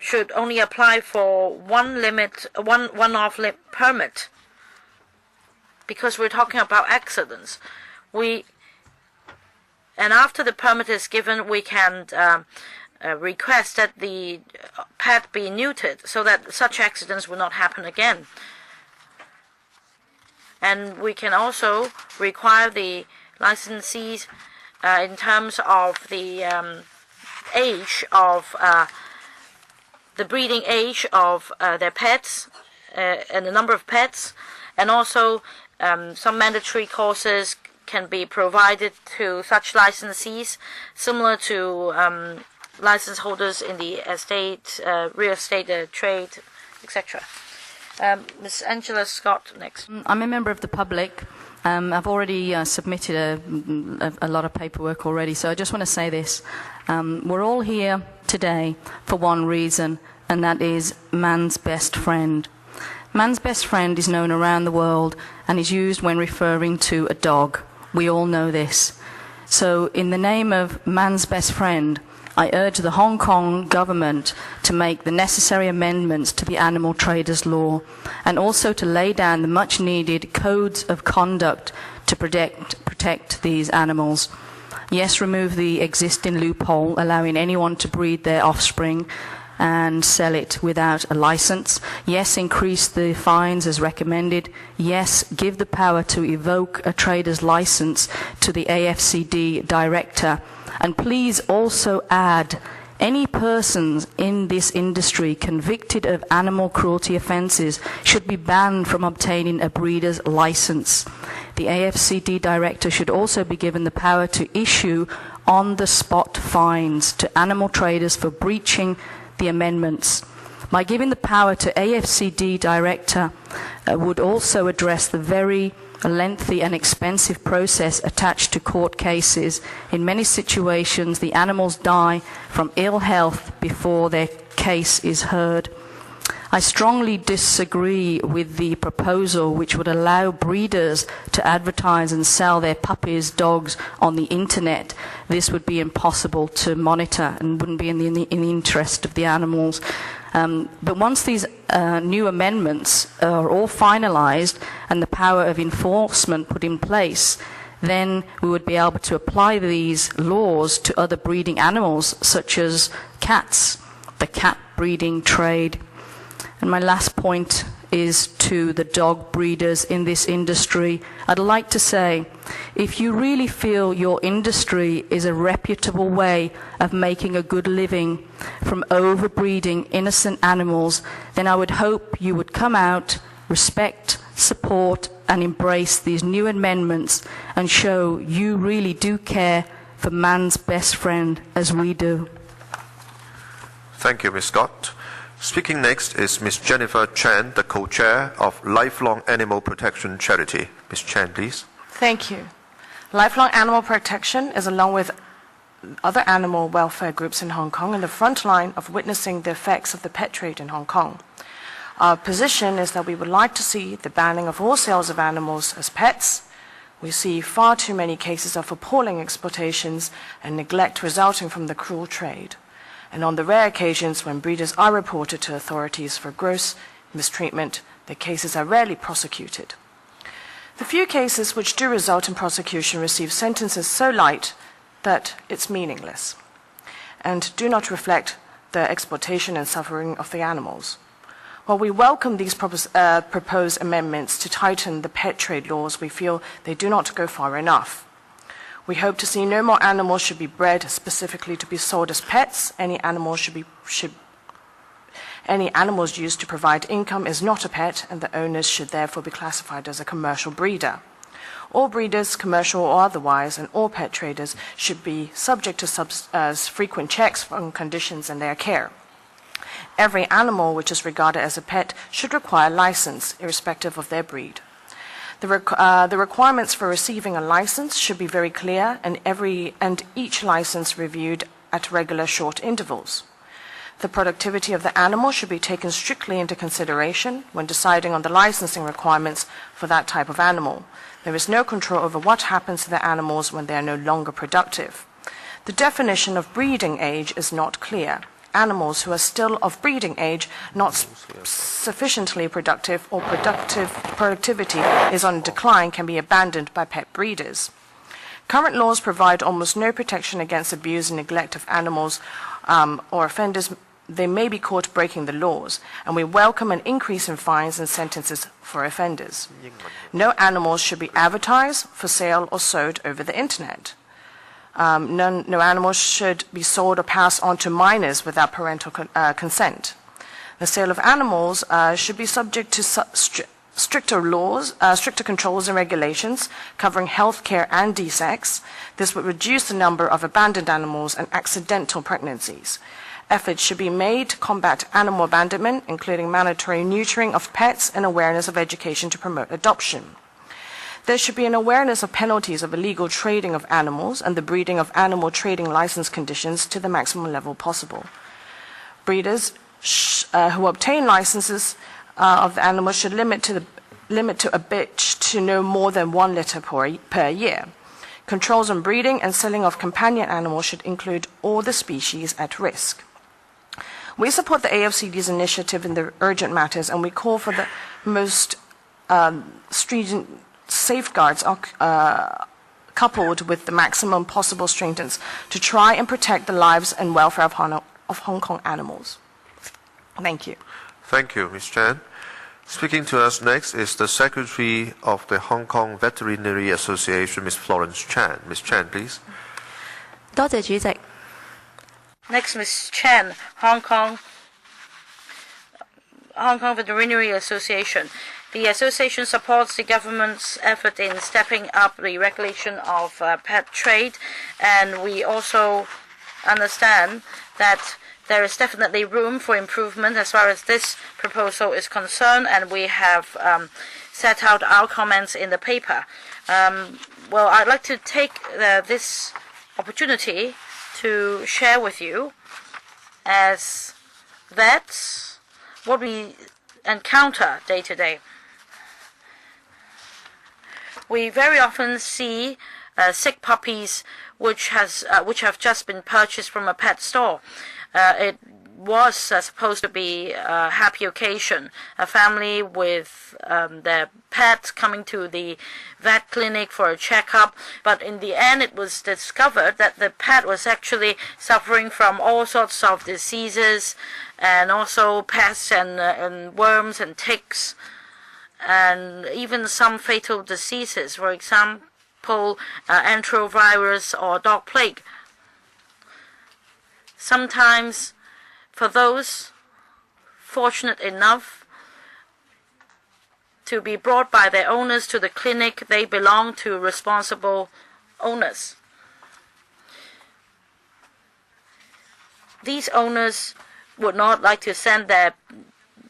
should only apply for one-off permit, because we're talking about accidents. And after the permit is given, we can request that the pet be neutered so that such accidents will not happen again. And we can also require the licensees in terms of the age of the breeding age of their pets, and the number of pets, and also some mandatory courses can be provided to such licensees, similar to license holders in the estate, real estate trade, etc. Ms. Angela Scott, next. I'm a member of the public. I've already submitted a lot of paperwork already, so I just want to say this. We're all here today for one reason, and that is man's best friend. Man's best friend is known around the world and is used when referring to a dog. We all know this. So in the name of man's best friend, I urge the Hong Kong government to make the necessary amendments to the animal traders law and also to lay down the much needed codes of conduct to protect these animals. Yes, remove the existing loophole allowing anyone to breed their offspring and sell it without a license. Yes, increase the fines as recommended. Yes, give the power to evoke a trader's license to the AFCD director. And please also add any persons in this industry convicted of animal cruelty offences should be banned from obtaining a breeder's license. The AFCD director should also be given the power to issue on-the-spot fines to animal traders for breaching the amendments. By giving the power to AFCD director would also address the very lengthy and expensive process attached to court cases. In many situations, the animals die from ill health before their case is heard. I strongly disagree with the proposal which would allow breeders to advertise and sell their puppies, dogs on the internet. This would be impossible to monitor and wouldn't be in the interest of the animals. But once these new amendments are all finalised and the power of enforcement put in place, then we would be able to apply these laws to other breeding animals such as cats, the cat breeding trade. And my last point is to the dog breeders in this industry. I'd like to say, if you really feel your industry is a reputable way of making a good living from overbreeding innocent animals, then I would hope you would come out, respect, support and embrace these new amendments and show you really do care for man's best friend as we do. Thank you, Ms. Scott. Speaking next is Ms. Jennifer Chan, the co-chair of Lifelong Animal Protection Charity. Ms. Chan, please. Thank you. Lifelong Animal Protection is, along with other animal welfare groups in Hong Kong, in the front line of witnessing the effects of the pet trade in Hong Kong. Our position is that we would like to see the banning of all sales of animals as pets. We see far too many cases of appalling exploitations and neglect resulting from the cruel trade. And on the rare occasions when breeders are reported to authorities for gross mistreatment, the cases are rarely prosecuted. The few cases which do result in prosecution receive sentences so light that it's meaningless and do not reflect the exploitation and suffering of the animals. While we welcome these proposed amendments to tighten the pet trade laws, we feel they do not go far enough. We hope to see no more animals should be bred specifically to be sold as pets. Any animals used to provide income is not a pet, and the owners should therefore be classified as a commercial breeder. All breeders, commercial or otherwise, and all pet traders should be subject to frequent checks on conditions and their care. Every animal which is regarded as a pet should require a license, irrespective of their breed. The requirements for receiving a license should be very clear, and each license reviewed at regular short intervals. The productivity of the animal should be taken strictly into consideration when deciding on the licensing requirements for that type of animal. There is no control over what happens to the animals when they are no longer productive. The definition of breeding age is not clear. Animals who are still of breeding age, not sufficiently productive, or productivity is on decline, can be abandoned by pet breeders. Current laws provide almost no protection against abuse and neglect of animals, or offenders. They may be caught breaking the laws, and we welcome an increase in fines and sentences for offenders. No animals should be advertised, for sale, or sold over the internet. No animals should be sold or passed on to minors without parental consent. The sale of animals should be subject to stricter laws, stricter controls and regulations covering healthcare and de-sex. This would reduce the number of abandoned animals and accidental pregnancies. Efforts should be made to combat animal abandonment, including mandatory neutering of pets and awareness of education to promote adoption. There should be an awareness of penalties of illegal trading of animals and the breeding of animal trading license conditions to the maximum level possible. Breeders who obtain licenses of the animals should limit to a bitch to no more than 1 litter per year. Controls on breeding and selling of companion animals should include all the species at risk. We support the AFCD's initiative in the urgent matters, and we call for the most stringent safeguards coupled with the maximum possible strengthens to try and protect the lives and welfare of Hong Kong animals. Thank you. Thank you, Ms. Chan. Speaking to us next is the Secretary of the Hong Kong Veterinary Association, Ms. Florence Chan. Ms. Chan, please. 多謝主席。 Next, Ms. Chan, Hong Kong Veterinary Association. The association supports the government's effort in stepping up the regulation of pet trade, and we also understand that there is definitely room for improvement as far as this proposal is concerned, and we have set out our comments in the paper. Well, I'd like to take this opportunity to share with you as vets what we encounter day to day. We very often see sick puppies which have just been purchased from a pet store. It was supposed to be a happy occasion, a family with their pet coming to the vet clinic for a checkup, but in the end it was discovered that the pet was actually suffering from all sorts of diseases, and also pests and worms and ticks, and even some fatal diseases, for example, enterovirus or dog plague. Sometimes, for those fortunate enough to be brought by their owners to the clinic, they belong to responsible owners. These owners would not like to send their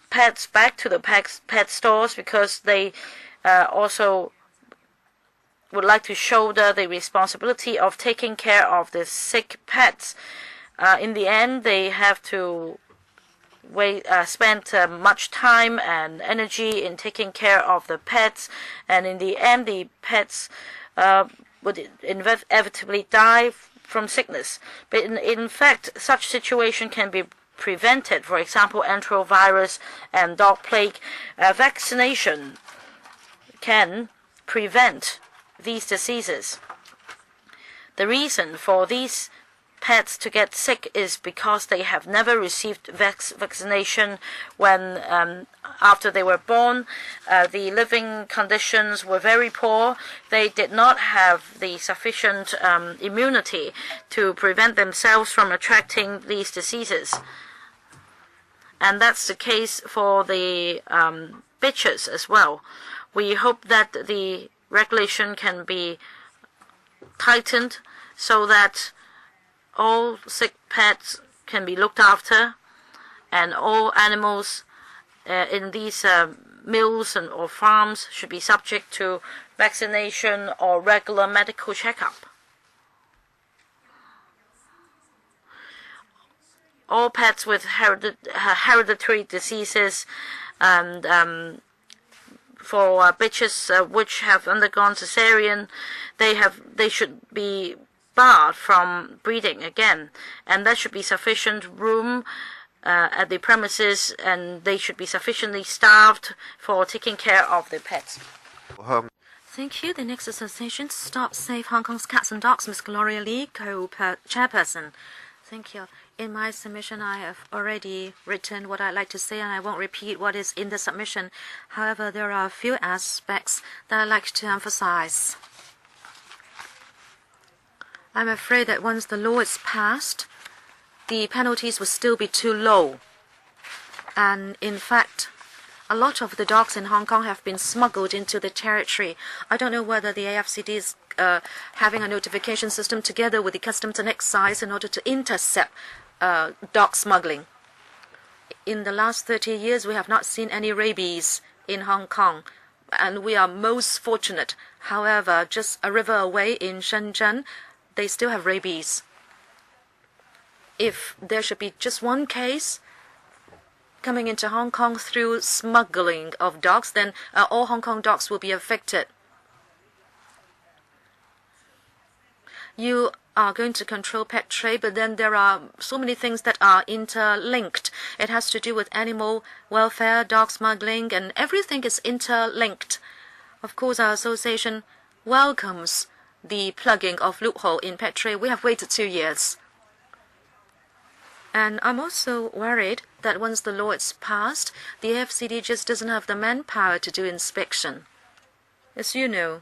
pets back to the pet stores because they also would like to shoulder the responsibility of taking care of the sick pets. In the end, they have to spend much time and energy in taking care of the pets, and in the end, the pets would inevitably die from sickness. But in fact, such situation can be prevented. For example, enterovirus and dog plague. Vaccination can prevent these diseases. The reason for these pets to get sick is because they have never received vaccination when after they were born. The living conditions were very poor. They did not have the sufficient immunity to prevent themselves from attracting these diseases. And that's the case for the bitches as well. We hope that the regulation can be tightened so that all sick pets can be looked after, and all animals in these mills or farms should be subject to vaccination or regular medical checkup. All pets with hereditary diseases and for bitches which have undergone cesarean, they should be barred from breeding again, and there should be sufficient room at the premises, and they should be sufficiently staffed for taking care of the pets. Thank you. The next association, Stop Save Hong Kong's Cats and Dogs, Ms. Gloria Lee, co-chairperson. Thank you. In my submission, I have already written what I'd like to say, and I won't repeat what is in the submission. However, there are a few aspects that I'd like to emphasize. I'm afraid that once the law is passed, the penalties will still be too low. And in fact, a lot of the dogs in Hong Kong have been smuggled into the territory. I don't know whether the AFCD is having a notification system together with the Customs and Excise in order to intercept dog smuggling. In the last 30 years, we have not seen any rabies in Hong Kong, and we are most fortunate. However, just a river away in Shenzhen, they still have rabies. If there should be just one case coming into Hong Kong through smuggling of dogs, then all Hong Kong dogs will be affected. You are going to control pet trade, but then there are so many things that are interlinked. It has to do with animal welfare, dog smuggling, and everything is interlinked. Of course, our association welcomes the plugging of loophole in pet trade. We have waited 2 years. And I'm also worried that once the law is passed, the AFCD just doesn't have the manpower to do inspection. As you know,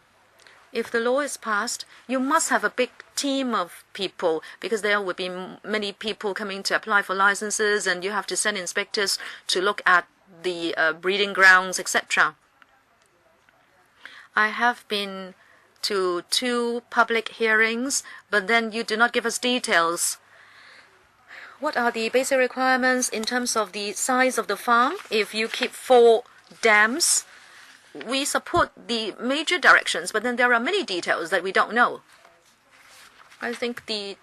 if the law is passed, you must have a big team of people, because there will be many people coming to apply for licenses, and you have to send inspectors to look at the breeding grounds, etc. I have been to 2 public hearings, but then you do not give us details. What are the basic requirements in terms of the size of the farm? If you keep 4 dams, we support the major directions, but then there are many details that we don't know. I think the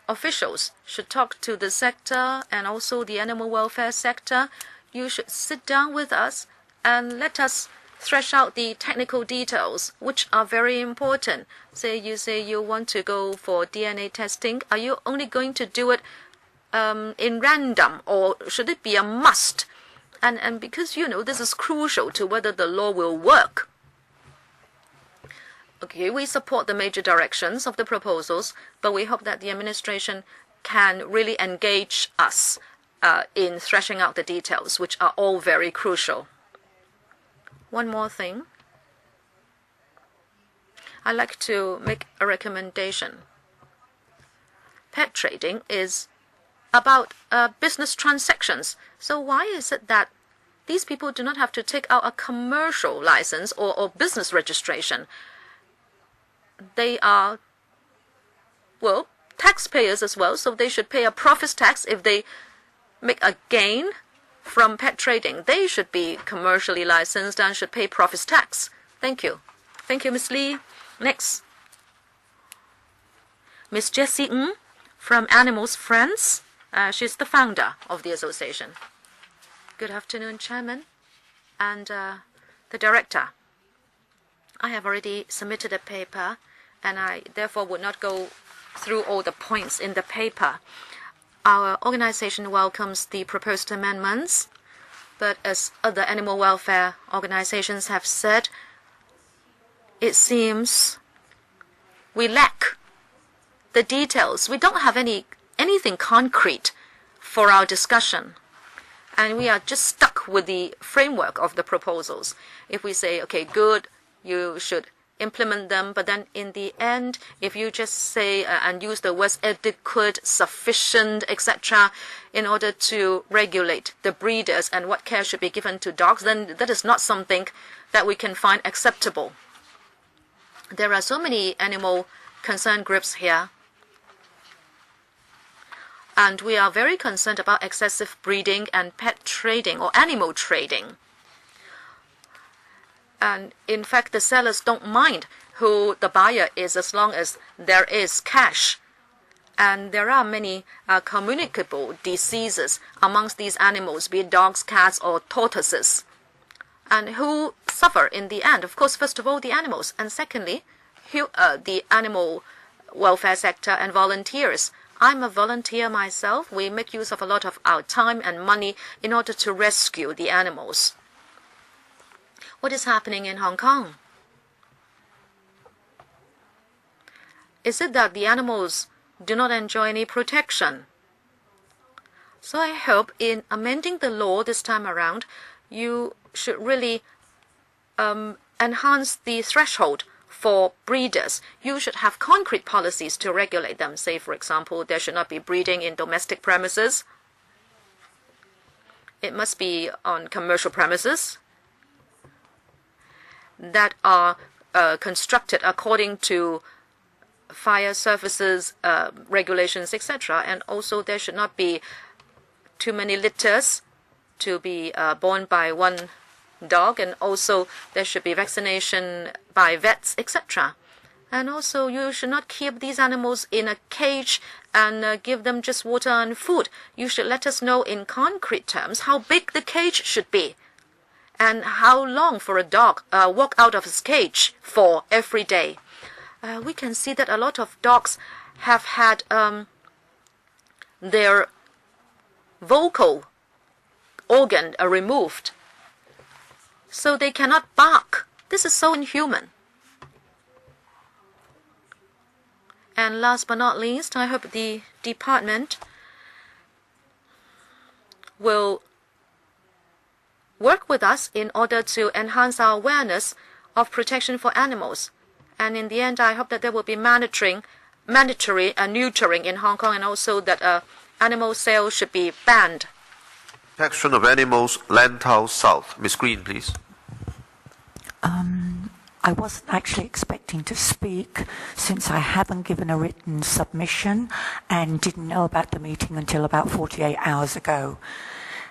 officials should talk to the sector and also the animal welfare sector. You should sit down with us and let us thresh out the technical details, which are very important. Say you want to go for DNA testing. Are you only going to do it in random, or should it be a must? And because, you know, this is crucial to whether the law will work. Okay, we support the major directions of the proposals, but we hope that the administration can really engage us in threshing out the details, which are all very crucial. One more thing. I'd like to make a recommendation. Pet trading is about business transactions. So why is it that these people do not have to take out a commercial license or business registration? They are, well, taxpayers as well, so they should pay a profits tax if they make a gain from pet trading. They should be commercially licensed and should pay profits tax. Thank you. Thank you, Ms. Lee. Next. Ms. Jessie Ng from Animals Friends. She's the founder of the association. Good afternoon, Chairman and the Director. I have already submitted a paper, and I therefore would not go through all the points in the paper. Our organization welcomes the proposed amendments, but as other animal welfare organizations have said, it seems we lack the details. We don't have anything concrete for our discussion, and we are just stuck with the framework of the proposals. If we say, okay, good, you should implement them, but then in the end, if you just say and use the words adequate, sufficient, etc., in order to regulate the breeders and what care should be given to dogs, then that is not something that we can find acceptable. There are so many animal concern groups here, and we are very concerned about excessive breeding and pet trading or animal trading. And in fact, the sellers don't mind who the buyer is as long as there is cash. And there are many communicable diseases amongst these animals, be it dogs, cats, or tortoises. And who suffer in the end? Of course, first of all, the animals. And secondly, the animal welfare sector and volunteers. I'm a volunteer myself. We make use of a lot of our time and money in order to rescue the animals. What is happening in Hong Kong? Is it that the animals do not enjoy any protection? So I hope in amending the law this time around, you should really enhance the threshold for breeders. You should have concrete policies to regulate them. Say, for example, there should not be breeding in domestic premises. it must be on commercial premises that are constructed according to fire services regulations, etc. And also there should not be too many litters to be borne by one dog, and also there should be vaccination by vets, etc. And also you should not keep these animals in a cage and give them just water and food. You should let us know in concrete terms how big the cage should be and how long for a dog walk out of his cage for every day. We can see that a lot of dogs have had their vocal organ removed, so they cannot bark. This is so inhuman. And last but not least, I hope the department will work with us in order to enhance our awareness of protection for animals. And in the end, I hope that there will be mandatory neutering in Hong Kong, and also that animal sales should be banned. Protection of animals, Lantau South. Ms. Green, please. I wasn't actually expecting to speak since I haven't given a written submission and didn't know about the meeting until about 48 hours ago.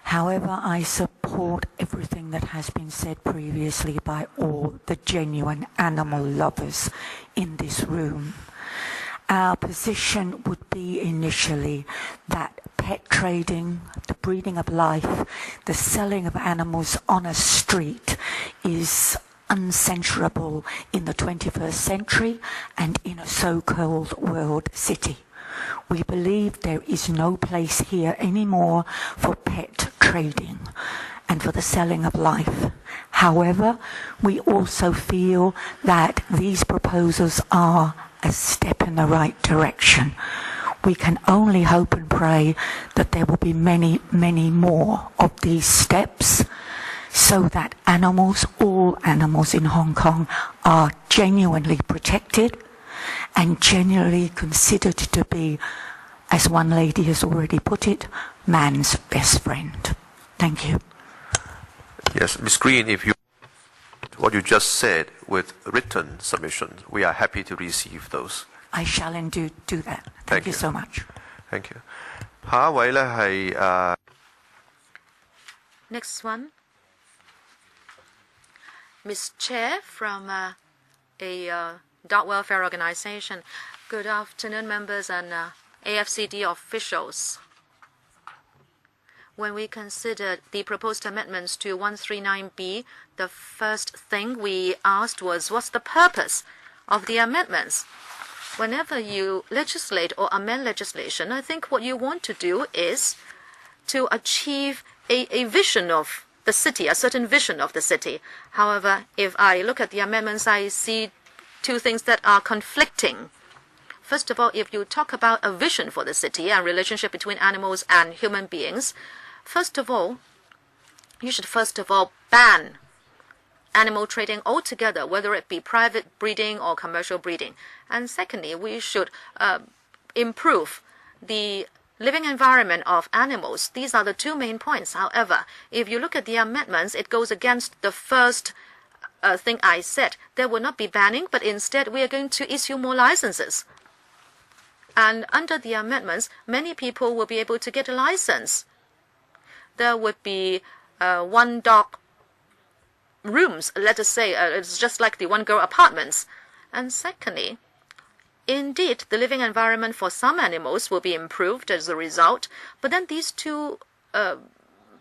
However, I support everything that has been said previously by all the genuine animal lovers in this room. Our position would be initially that pet trading, the breeding of life, the selling of animals on a street is uncensurable in the 21st century and in a so-called world city. We believe there is no place here anymore for pet trading and for the selling of life. However, we also feel that these proposals are a step in the right direction. We can only hope and pray that there will be many, many more of these steps, so that animals, all animals in Hong Kong, are genuinely protected and genuinely considered to be, as one lady has already put it, man's best friend. Thank you. Yes, Ms. Green, if you what you just said with written submissions, we are happy to receive those. I shall indeed do that. Thank you so much. Thank you. 下一位呢係 Next one, Ms. Chair from a dog welfare organization. Good afternoon, members and AFCD officials. When we considered the proposed amendments to 139B, the first thing we asked was, what's the purpose of the amendments? Whenever you legislate or amend legislation, I think what you want to do is to achieve a vision of the city, a certain vision of the city. However, if I look at the amendments, I see two things that are conflicting. First of all, if you talk about a vision for the city and relationship between animals and human beings, first of all, you should first of all ban animal trading altogether, whether it be private breeding or commercial breeding. And secondly, we should improve the living environment of animals. These are the two main points. However, if you look at the amendments, it goes against the first thing I said. There will not be banning, but instead we are going to issue more licenses. And under the amendments, many people will be able to get a license. There would be one dog rooms, let us say, it's just like the one girl apartments. And secondly, indeed, the living environment for some animals will be improved as a result, but then these two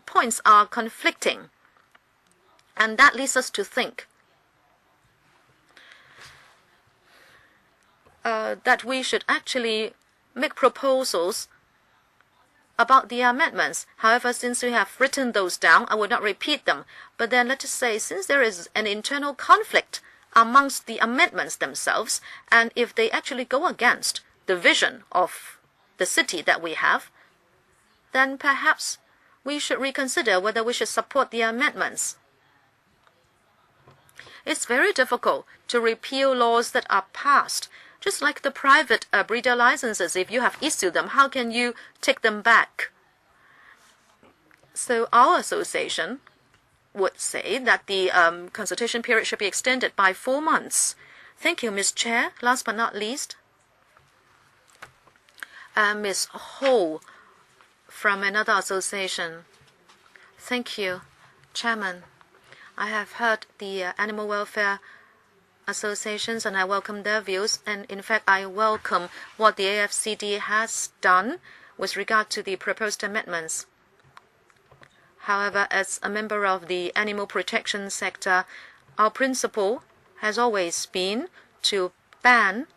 points are conflicting. And that leads us to think that we should actually make proposals about the amendments. However, since we have written those down, I will not repeat them. But then let us say, since there is an internal conflict amongst the amendments themselves, and if they actually go against the vision of the city that we have, then perhaps we should reconsider whether we should support the amendments. It's very difficult to repeal laws that are passed. Just like the private breeder licenses, if you have issued them, how can you take them back? So our association would say that the consultation period should be extended by 4 months. Thank you, Ms. Chair. Last but not least, Ms. Ho from another association. Thank you, Chairman. I have heard the animal welfare associations and I welcome their views, and in fact I welcome what the AFCD has done with regard to the proposed amendments. However, as a member of the animal protection sector, our principle has always been to ban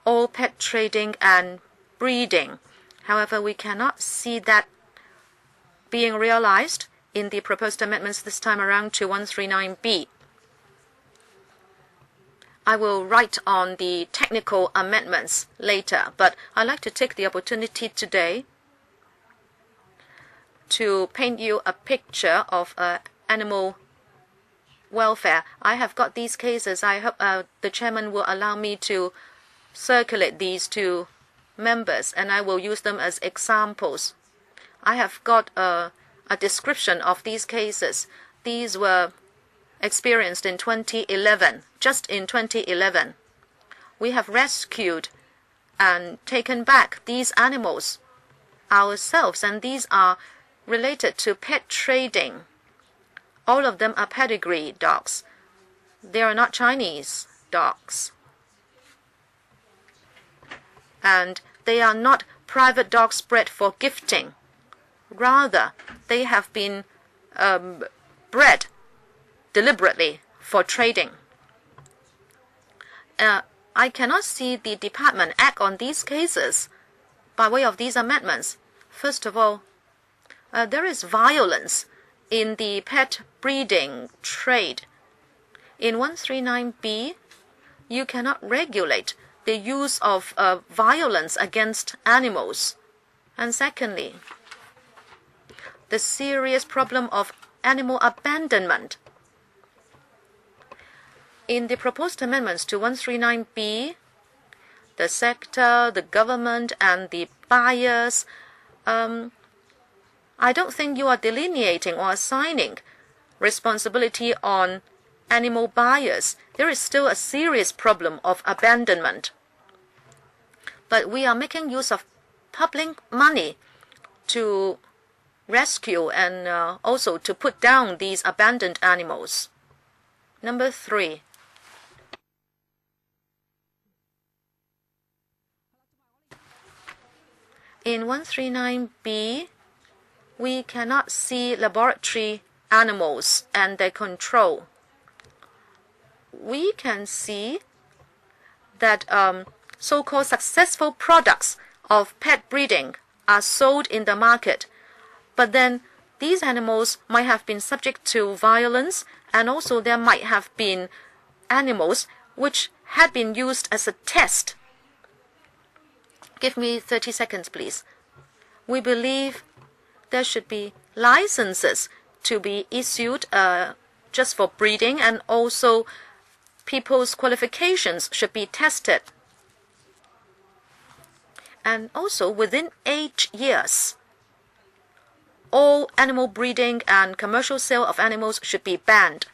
all pet trading and breeding. However, we cannot see that being realized in the proposed amendments this time around to 139B. I will write on the technical amendments later, but I'd like to take the opportunity today to paint you a picture of animal welfare. I have got these cases. I hope the chairman will allow me to circulate these to members, and I will use them as examples. I have got a description of these cases. These were experienced in 2011. Just in 2011, we have rescued and taken back these animals ourselves, and these are related to pet trading. All of them are pedigree dogs. They are not Chinese dogs. And they are not private dogs bred for gifting. Rather, they have been bred deliberately for trading. I cannot see the department act on these cases by way of these amendments. First of all, there is violence in the pet breeding trade. In 139B, you cannot regulate the use of violence against animals. And secondly, the serious problem of animal abandonment. In the proposed amendments to 139B, the sector, the government, and the buyers, I don't think you are delineating or assigning responsibility on animal buyers. There is still a serious problem of abandonment. But we are making use of public money to rescue and also to put down these abandoned animals. Number 3. In 139B, we cannot see laboratory animals and their control. We can see that so-called successful products of pet breeding are sold in the market, but then these animals might have been subject to violence, and also there might have been animals which had been used as a test. Give me 30 seconds, please. We believe there should be licenses to be issued just for breeding, and also people's qualifications should be tested. And also within 8 years, all animal breeding and commercial sale of animals should be banned.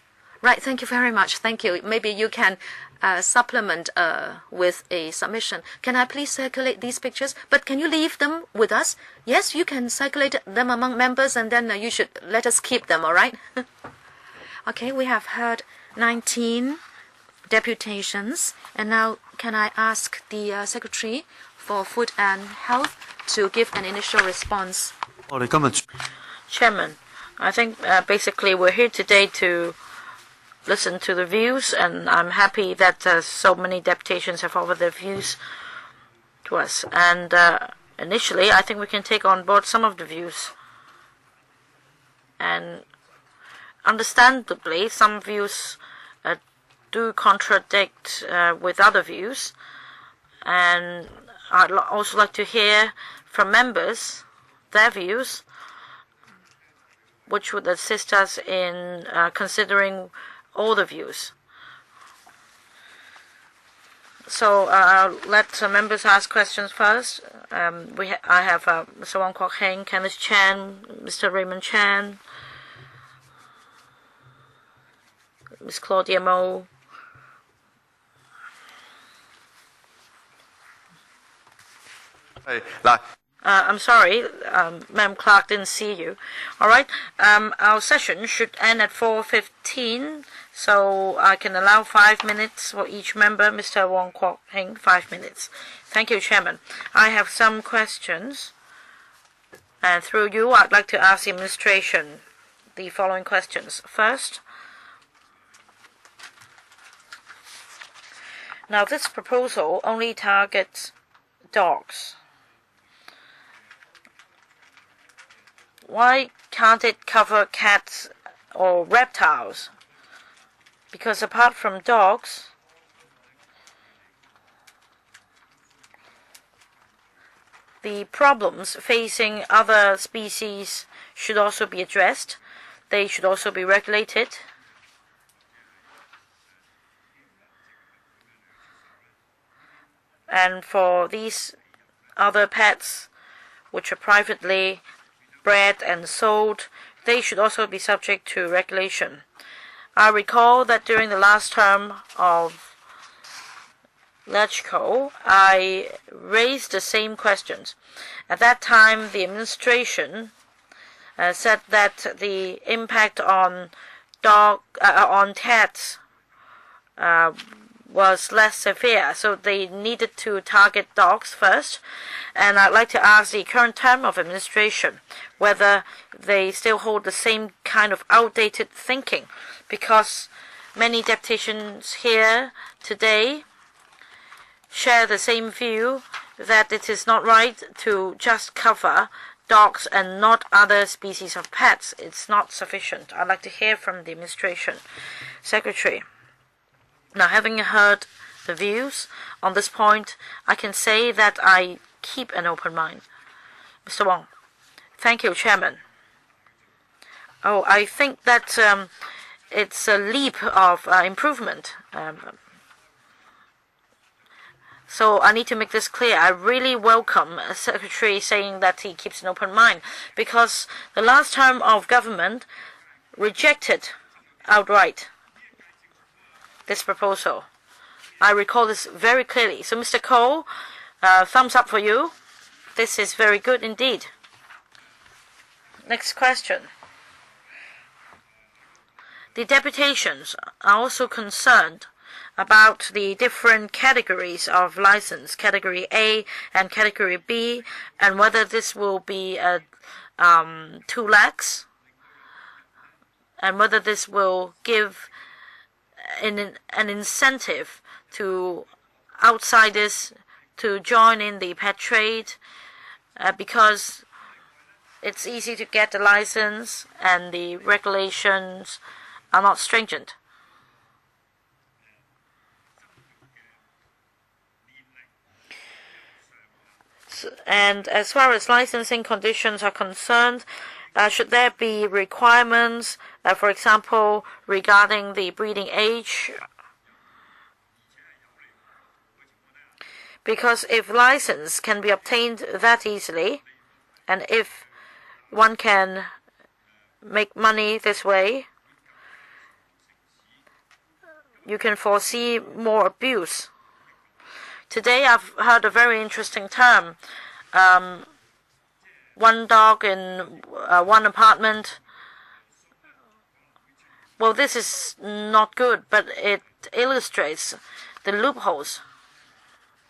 Right, thank you very much. Thank you. Maybe you can supplement with a submission. Can I please circulate these pictures? But can you leave them with us? Yes, you can circulate them among members, and then you should let us keep them, all right? Okay, we have heard 19 deputations, and now can I ask the Secretary for Food and Health to give an initial response? Chairman, I think basically we're here today to listen to the views, and I'm happy that so many deputations have offered their views to us. And initially, I think we can take on board some of the views. And understandably, some views do contradict with other views. And I'd also like to hear from members their views, which would assist us in considering all the views. So I'll let members ask questions first. I have Mr. Wong Kwok Heng, Kenneth Chan, Mr. Raymond Chan, Ms. Claudia Mo. Hey, I'm sorry, Madam Clerk didn't see you. All right, our session should end at 4:15, so I can allow 5 minutes for each member. Mr. Wong Kwok Heng, 5 minutes. Thank you, Chairman. I have some questions, and through you, I'd like to ask the administration the following questions. First, now this proposal only targets dogs. Why can't it cover cats or reptiles? Because apart from dogs, the problems facing other species should also be addressed. They should also be regulated. And for these other pets, which are privately bred and sold, they should also be subject to regulation. I recall that during the last term of LegCo, I raised the same questions. At that time, the administration said that the impact on cats was less severe, so they needed to target dogs first. And I'd like to ask the current term of administration whether they still hold the same kind of outdated thinking, because many deputations here today share the same view that it is not right to just cover dogs and not other species of pets. It's not sufficient. I'd like to hear from the administration. Secretary. Now, having heard the views on this point, I can say that I keep an open mind. Mr. Wong. Thank you, Chairman. Oh, I think that it's a leap of improvement. So I need to make this clear. I really welcome a Secretary saying that he keeps an open mind, because the last term of government rejected outright this proposal. I recall this very clearly. So, Mr. Cole, thumbs up for you. This is very good indeed. Next question. The deputations are also concerned about the different categories of license, Category A and Category B, and whether this will be 2 lakhs, and whether this will give an incentive to outsiders to join in the pet trade, because it's easy to get the license and the regulations are not stringent. And as far as licensing conditions are concerned, should there be requirements, for example, regarding the breeding age? Because if license can be obtained that easily, and if one can make money this way, you can foresee more abuse. Today I've heard a very interesting term. 1 dog in 1 apartment. Well, this is not good, but it illustrates the loopholes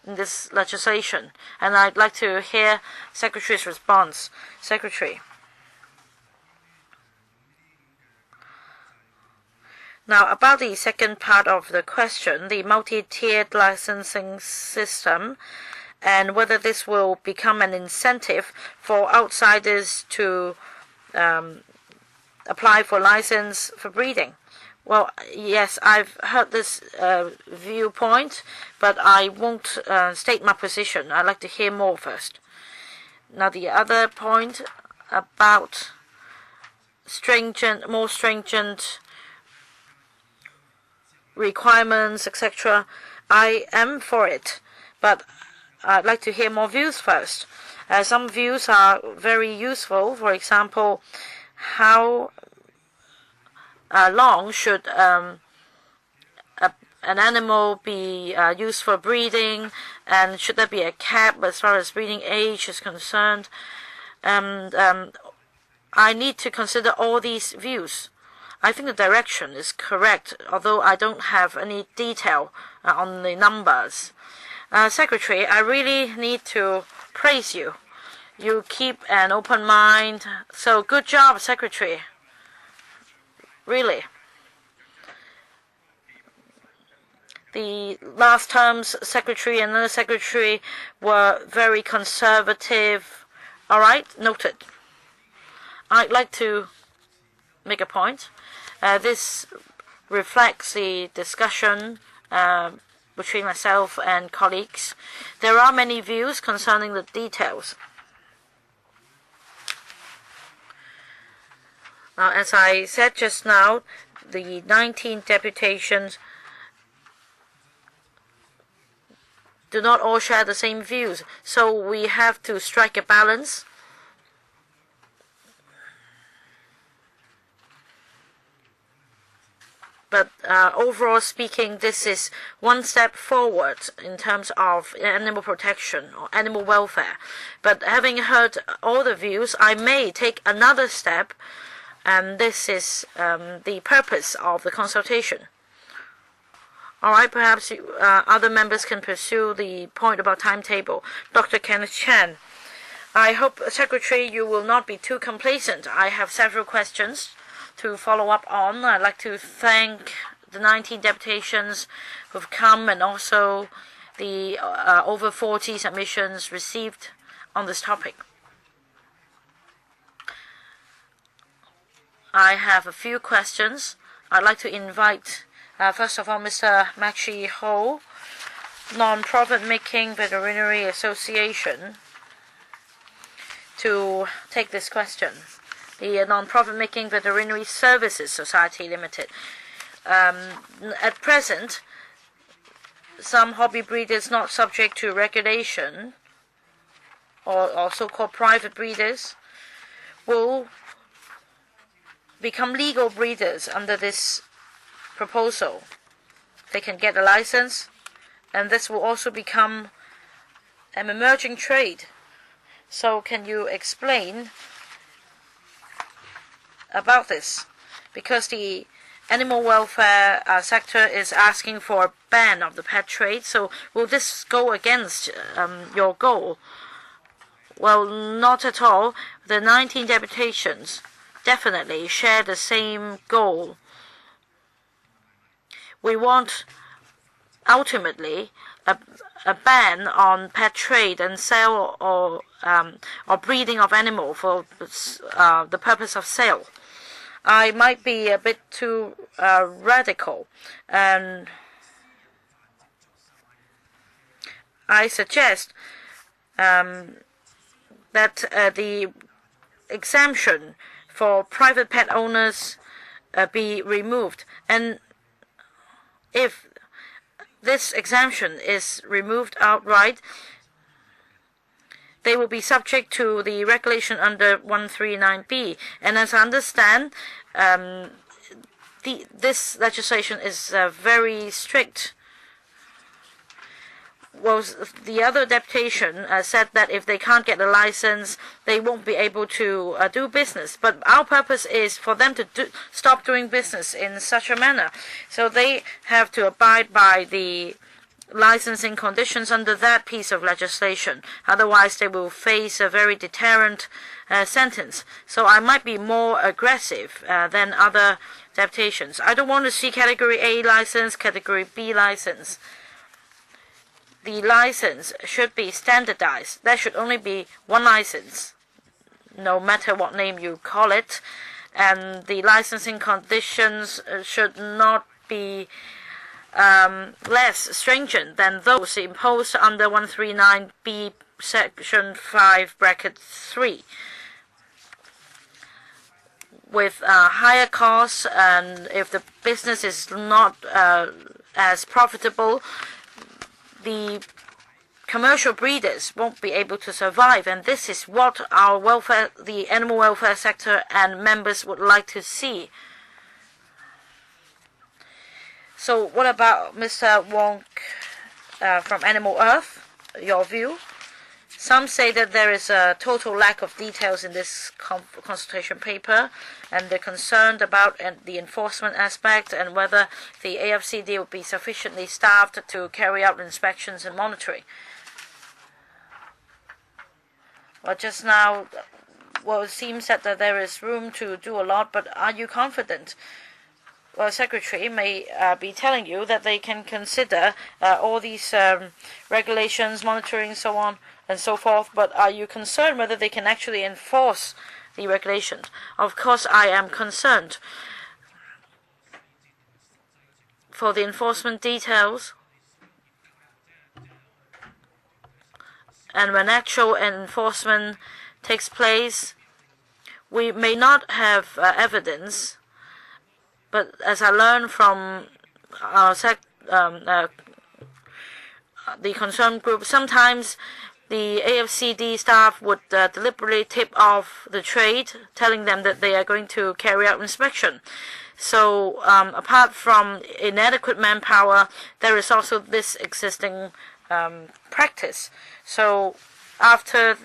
in this legislation. And I'd like to hear Secretary's response. Secretary. Now, about the second part of the question, the multi-tiered licensing system, and whether this will become an incentive for outsiders to apply for license for breeding. Well, yes, I've heard this viewpoint, but I won't state my position. I'd like to hear more first. Now, the other point about more stringent requirements, etc. I am for it, but I'd like to hear more views first. Some views are very useful. For example, how long should an animal be used for breeding, and should there be a cap as far as breeding age is concerned? And I need to consider all these views. I think the direction is correct, although I don't have any detail on the numbers. Secretary, I really need to praise you. You keep an open mind. So good job, Secretary. Really. The last term's secretary and another secretary were very conservative. All right, noted. I'd like to make a point. This reflects the discussion between myself and colleagues. There are many views concerning the details. As I said just now, the 19 deputations do not all share the same views, so we have to strike a balance. But overall speaking, this is one step forward in terms of animal protection or animal welfare. But having heard all the views, I may take another step, and this is the purpose of the consultation. All right, perhaps other members can pursue the point about timetable. Dr. Kenneth Chan, I hope, Secretary, you will not be too complacent. I have several questions to follow up on. I'd like to thank the 19 deputations who've come and also the over 40 submissions received on this topic. I have a few questions. I'd like to invite, first of all, Mr. Machi Ho, Non-Profit Making Veterinary Association, to take this question. The Non-Profit Making Veterinary Services Society Limited. At present, some hobby breeders not subject to regulation, or so-called private breeders, will become legal breeders under this proposal. They can get a license, and this will also become an emerging trade. So can you explain about this? Because the animal welfare sector is asking for a ban of the pet trade, so will this go against your goal? Well, not at all. The 19 deputations definitely share the same goal. We want ultimately a ban on pet trade and sale or breeding of animal for the purpose of sale. I might be a bit too radical, and I suggest that the exemption for private pet owners be removed. And if this exemption is removed outright, they will be subject to the regulation under 139B. And as I understand, this legislation is very strict. Well, the other deputation said that if they can't get a license, they won't be able to do business. But our purpose is for them to stop doing business in such a manner. So they have to abide by the licensing conditions under that piece of legislation. Otherwise, they will face a very deterrent sentence. So I might be more aggressive than other deputations. I don't want to see Category A license, Category B license. The license should be standardized. There should only be one license, no matter what name you call it. And the licensing conditions should not be less stringent than those imposed under 139B Section 5 bracket 3. with higher costs, and if the business is not as profitable, the commercial breeders won't be able to survive, and this is what our welfare, the animal welfare sector and members would like to see. So what about Mr. Wong from Animal Earth, your view? Some say that there is a total lack of details in this consultation paper, and they're concerned about the enforcement aspect and whether the AFCD will be sufficiently staffed to carry out inspections and monitoring. Well, just now, well, it seems that there is room to do a lot, but are you confident? Well, Secretary may be telling you that they can consider all these regulations, monitoring, so on and so forth, but are you concerned whether they can actually enforce the regulations? Of course, I am concerned. For the enforcement details, and when actual enforcement takes place, we may not have evidence, but as I learned from our the concerned group, sometimes the AFCD staff would deliberately tip off the trade, telling them that they are going to carry out inspection. So apart from inadequate manpower, there is also this existing practice. So after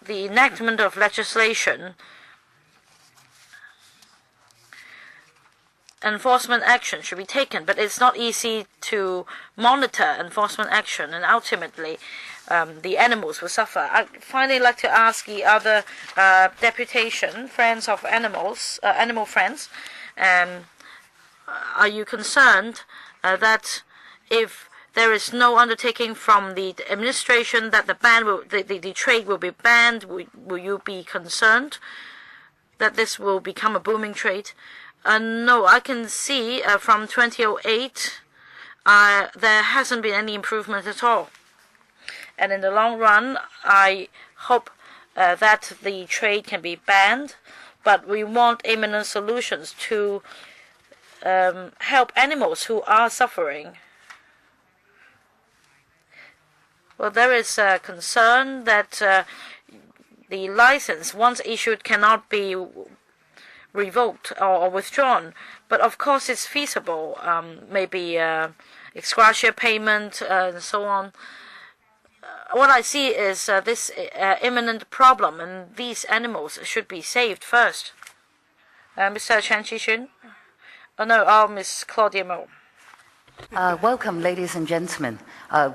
the enactment of legislation, enforcement action should be taken, but it's not easy to monitor enforcement action, and ultimately the animals will suffer. I'd finally like to ask the other deputation, Friends of Animals, Animal Friends, are you concerned that if there is no undertaking from the administration that the trade will be banned, will you be concerned that this will become a booming trade? No, I can see from 2008 there hasn't been any improvement at all. And in the long run, I hope that the trade can be banned, but we want imminent solutions to help animals who are suffering. Well, there is a concern that the license, once issued, cannot be revoked or withdrawn. But of course, it's feasible. Maybe ex gratia payment and so on. What I see is this imminent problem, and these animals should be saved first. Mr. Chen Qixun? Miss Claudia Mo. Welcome, ladies and gentlemen.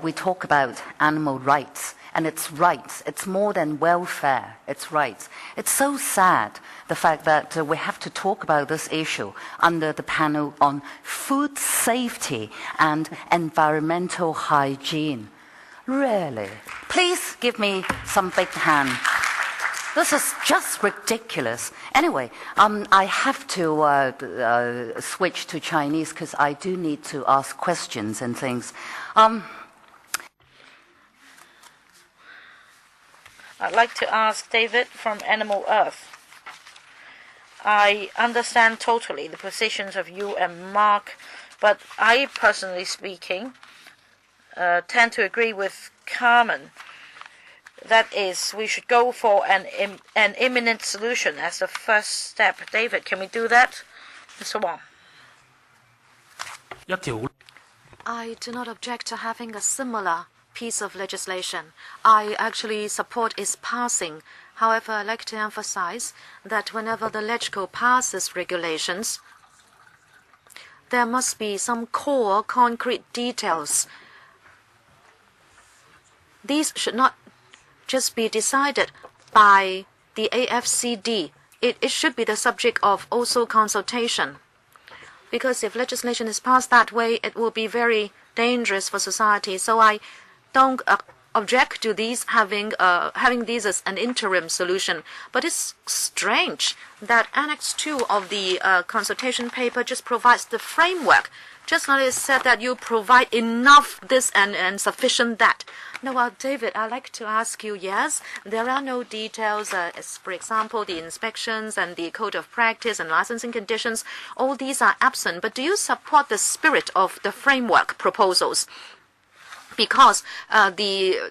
We talk about animal rights, and it's rights. It's more than welfare. It's rights. It's so sad, the fact that we have to talk about this issue under the panel on food safety and environmental hygiene. Really? Please give me some big hand. This is just ridiculous. Anyway, I have to switch to Chinese because I do need to ask questions and things. I'd like to ask David from Animal Earth. I understand totally the positions of you and Mark, but I, personally speaking, tend to agree with Carmen. That is, we should go for an imminent solution as the first step. David, can we do that? Mr. Wong. I do not object to having a similar piece of legislation. I actually support its passing. However, I'd like to emphasize that whenever the LegCo passes regulations, there must be some core concrete details. These should not just be decided by the AFCD. It should be the subject of also consultation. Because if legislation is passed that way, it will be very dangerous for society. So I don't object to these having these as an interim solution. But it's strange that Annex 2 of the consultation paper just provides the framework Just now you said that you provide enough this and sufficient that. Now, well, David, I'd like to ask you, yes, there are no details, as for example, the inspections and the code of practice and licensing conditions, all these are absent, but do you support the spirit of the framework proposals? Because the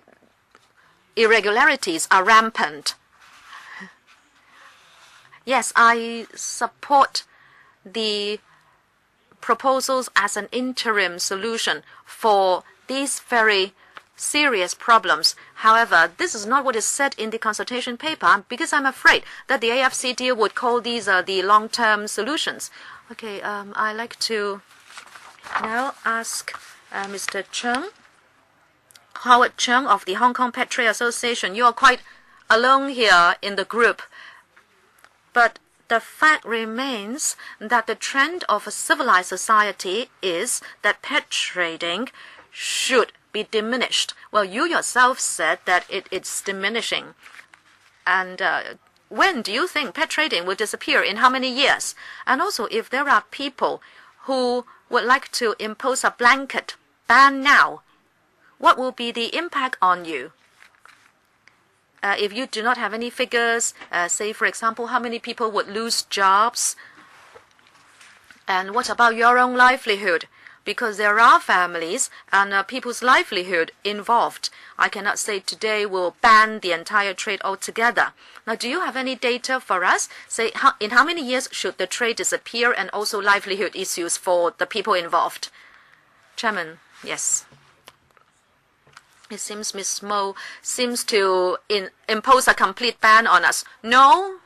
irregularities are rampant. Yes, I support the proposals as an interim solution for these very serious problems. However, this is not what is said in the consultation paper because I'm afraid that the AFCD would call these the long-term solutions. Okay, I'd like to now ask Mr. Chung, Howard Chung of the Hong Kong Pet Trade Association. You are quite alone here in the group, but the fact remains that the trend of a civilized society is that pet trading should be diminished. Well, you yourself said that it's diminishing. And when do you think pet trading will disappear? In how many years? And also, if there are people who would like to impose a blanket ban now, what will be the impact on you? If you do not have any figures, say, for example, how many people would lose jobs? And what about your own livelihood? Because there are families and people's livelihood involved. I cannot say today we'll ban the entire trade altogether. Now, do you have any data for us? Say, in how many years should the trade disappear and also livelihood issues for the people involved? Chairman, yes. It seems Ms. Mo seems to impose a complete ban on us. No.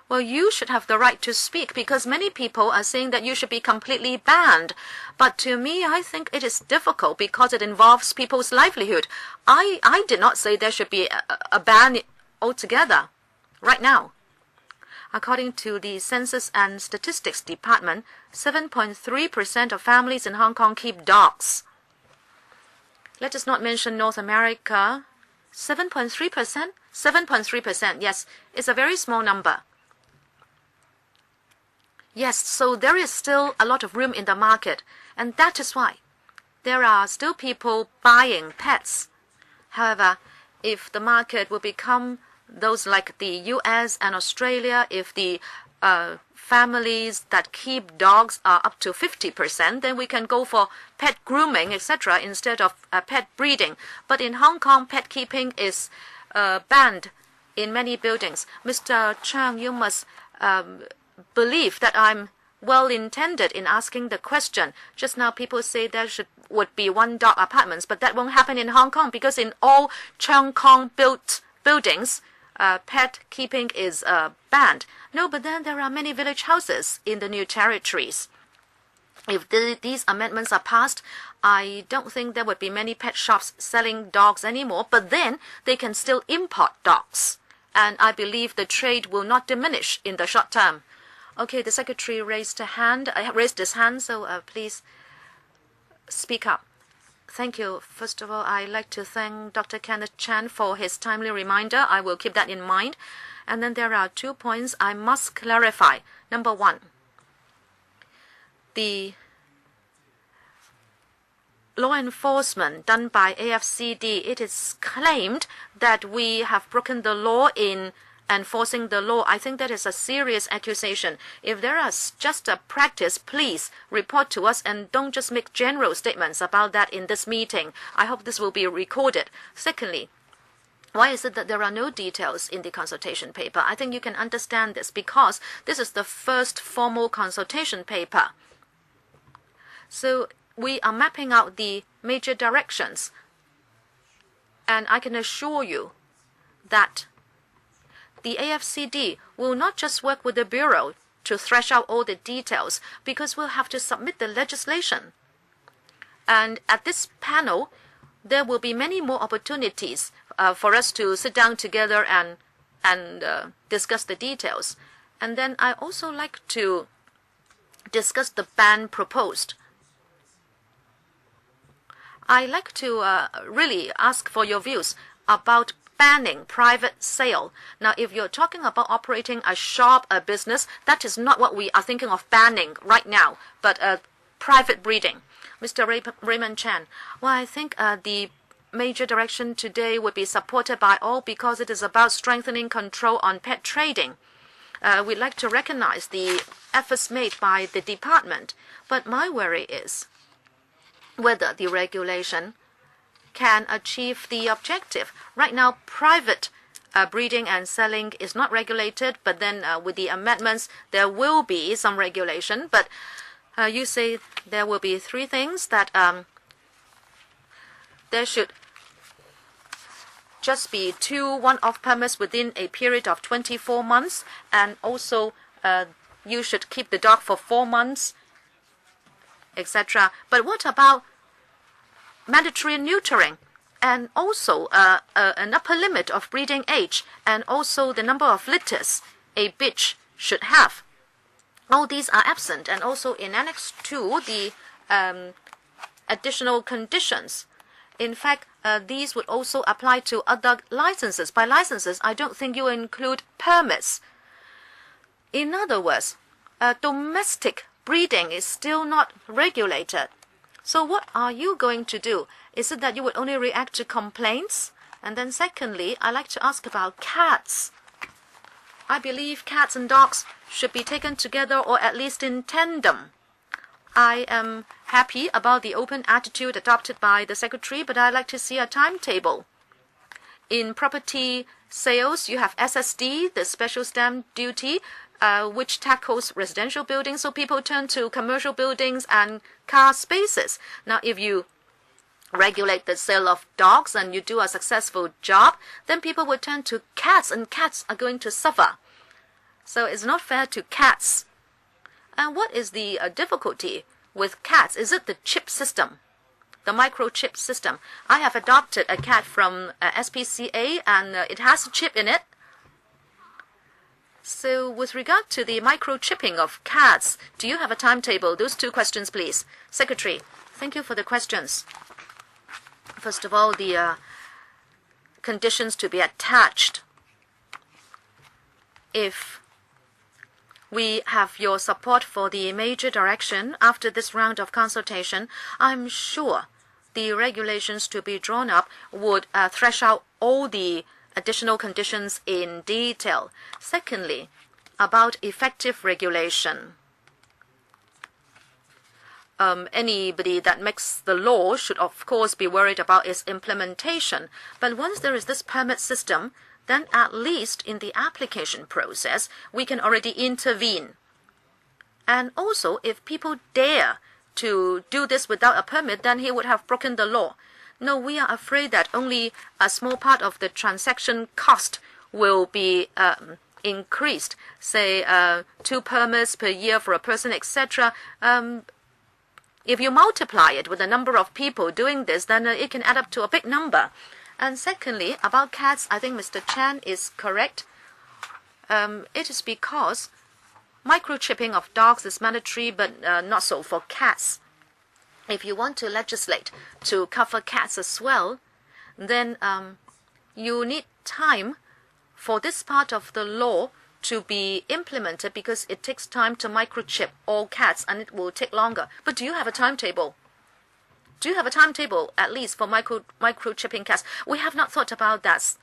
Well, you should have the right to speak because many people are saying that you should be completely banned. But to me, I think it is difficult because it involves people's livelihood. I did not say there should be a ban altogether right now. According to the Census and Statistics Department, 7.3% of families in Hong Kong keep dogs. Let us not mention North America. 7.3%? 7.3%, yes. It's a very small number. Yes, so there is still a lot of room in the market. And that is why there are still people buying pets. However, if the market will become those like the US and Australia, if the families that keep dogs are up to 50%, then we can go for pet grooming, etc., instead of pet breeding. But in Hong Kong, pet keeping is banned in many buildings. Mr. Chang, you must believe that I'm well-intended in asking the question. Just now, people say there would be one-dog apartments, but that won't happen in Hong Kong because in all Cheung Kong built buildings, pet keeping is banned. No, but then there are many village houses in the new territories. If these amendments are passed, I don't think there would be many pet shops selling dogs anymore, but then they can still import dogs. And I believe the trade will not diminish in the short term. Okay, the secretary raised his hand, so please speak up. Thank you. First of all, I'd like to thank Dr. Kenneth Chan for his timely reminder. I will keep that in mind. And then there are 2 points I must clarify. Number one, the law enforcement done by AFCD, it is claimed that we have broken the law in enforcing the law. I think that is a serious accusation. If there is just a practice, please report to us and don't just make general statements about that in this meeting. I hope this will be recorded. Secondly, why is it that there are no details in the consultation paper? I think you can understand this because this is the first formal consultation paper. So we are mapping out the major directions. And I can assure you that the AFCD will not just work with the Bureau to thresh out all the details because we'll have to submit the legislation. And at this panel, there will be many more opportunities for us to sit down together and discuss the details. And then I also like to discuss the ban proposed. I like to really ask for your views about banning private sale. Now, if you're talking about operating a shop, a business, that is not what we are thinking of banning right now. But private breeding. Mr. Raymond Chan, well, I think the major direction today would be supported by all because it is about strengthening control on pet trading. We'd like to recognize the efforts made by the department, but my worry is whether the regulation can achieve the objective. Right now, private breeding and selling is not regulated, but then with the amendments, there will be some regulation. But you say there will be three things that there should just be 2 one-off permits within a period of 24 months, and also you should keep the dog for 4 months, etc. But what about mandatory neutering, and also an upper limit of breeding age, and also the number of litters a bitch should have? All these are absent, and also in Annex 2, the additional conditions. In fact, these would also apply to other licenses. By licenses, I don't think you include permits. In other words, domestic breeding is still not regulated. So what are you going to do? Is it that you would only react to complaints? And then secondly, I'd like to ask about cats. I believe cats and dogs should be taken together, or at least in tandem. I am happy about the open attitude adopted by the Secretary, but I'd like to see a timetable. In property sales, you have SSD, the special stamp duty, which tackles residential buildings, so people turn to commercial buildings and car spaces. Now, if you regulate the sale of dogs and you do a successful job, then people will turn to cats, and cats are going to suffer. So it's not fair to cats. And what is the difficulty with cats? Is it the chip system, the microchip system? I have adopted a cat from SPCA, and it has a chip in it. So with regard to the microchipping of cats, do you have a timetable? Those 2 questions, please. Secretary, thank you for the questions. First of all, the conditions to be attached. If we have your support for the major direction after this round of consultation, I'm sure the regulations to be drawn up would thresh out all the additional conditions in detail. Secondly, about effective regulation. Anybody that makes the law should, of course, be worried about its implementation. But once there is this permit system, then at least in the application process, we can already intervene. And also, if people dare to do this without a permit, then he would have broken the law. No, we are afraid that only a small part of the transaction cost will be increased, say 2 permits per year for a person, etc. If you multiply it with the number of people doing this, then it can add up to a big number. And secondly, about cats, I think Mr. Chan is correct. It is because microchipping of dogs is mandatory, but not so for cats. If you want to legislate to cover cats as well, then you need time for this part of the law to be implemented, because it takes time to microchip all cats, and it will take longer. But do you have a timetable? Do you have a timetable, at least, for microchipping cats? We have not thought about that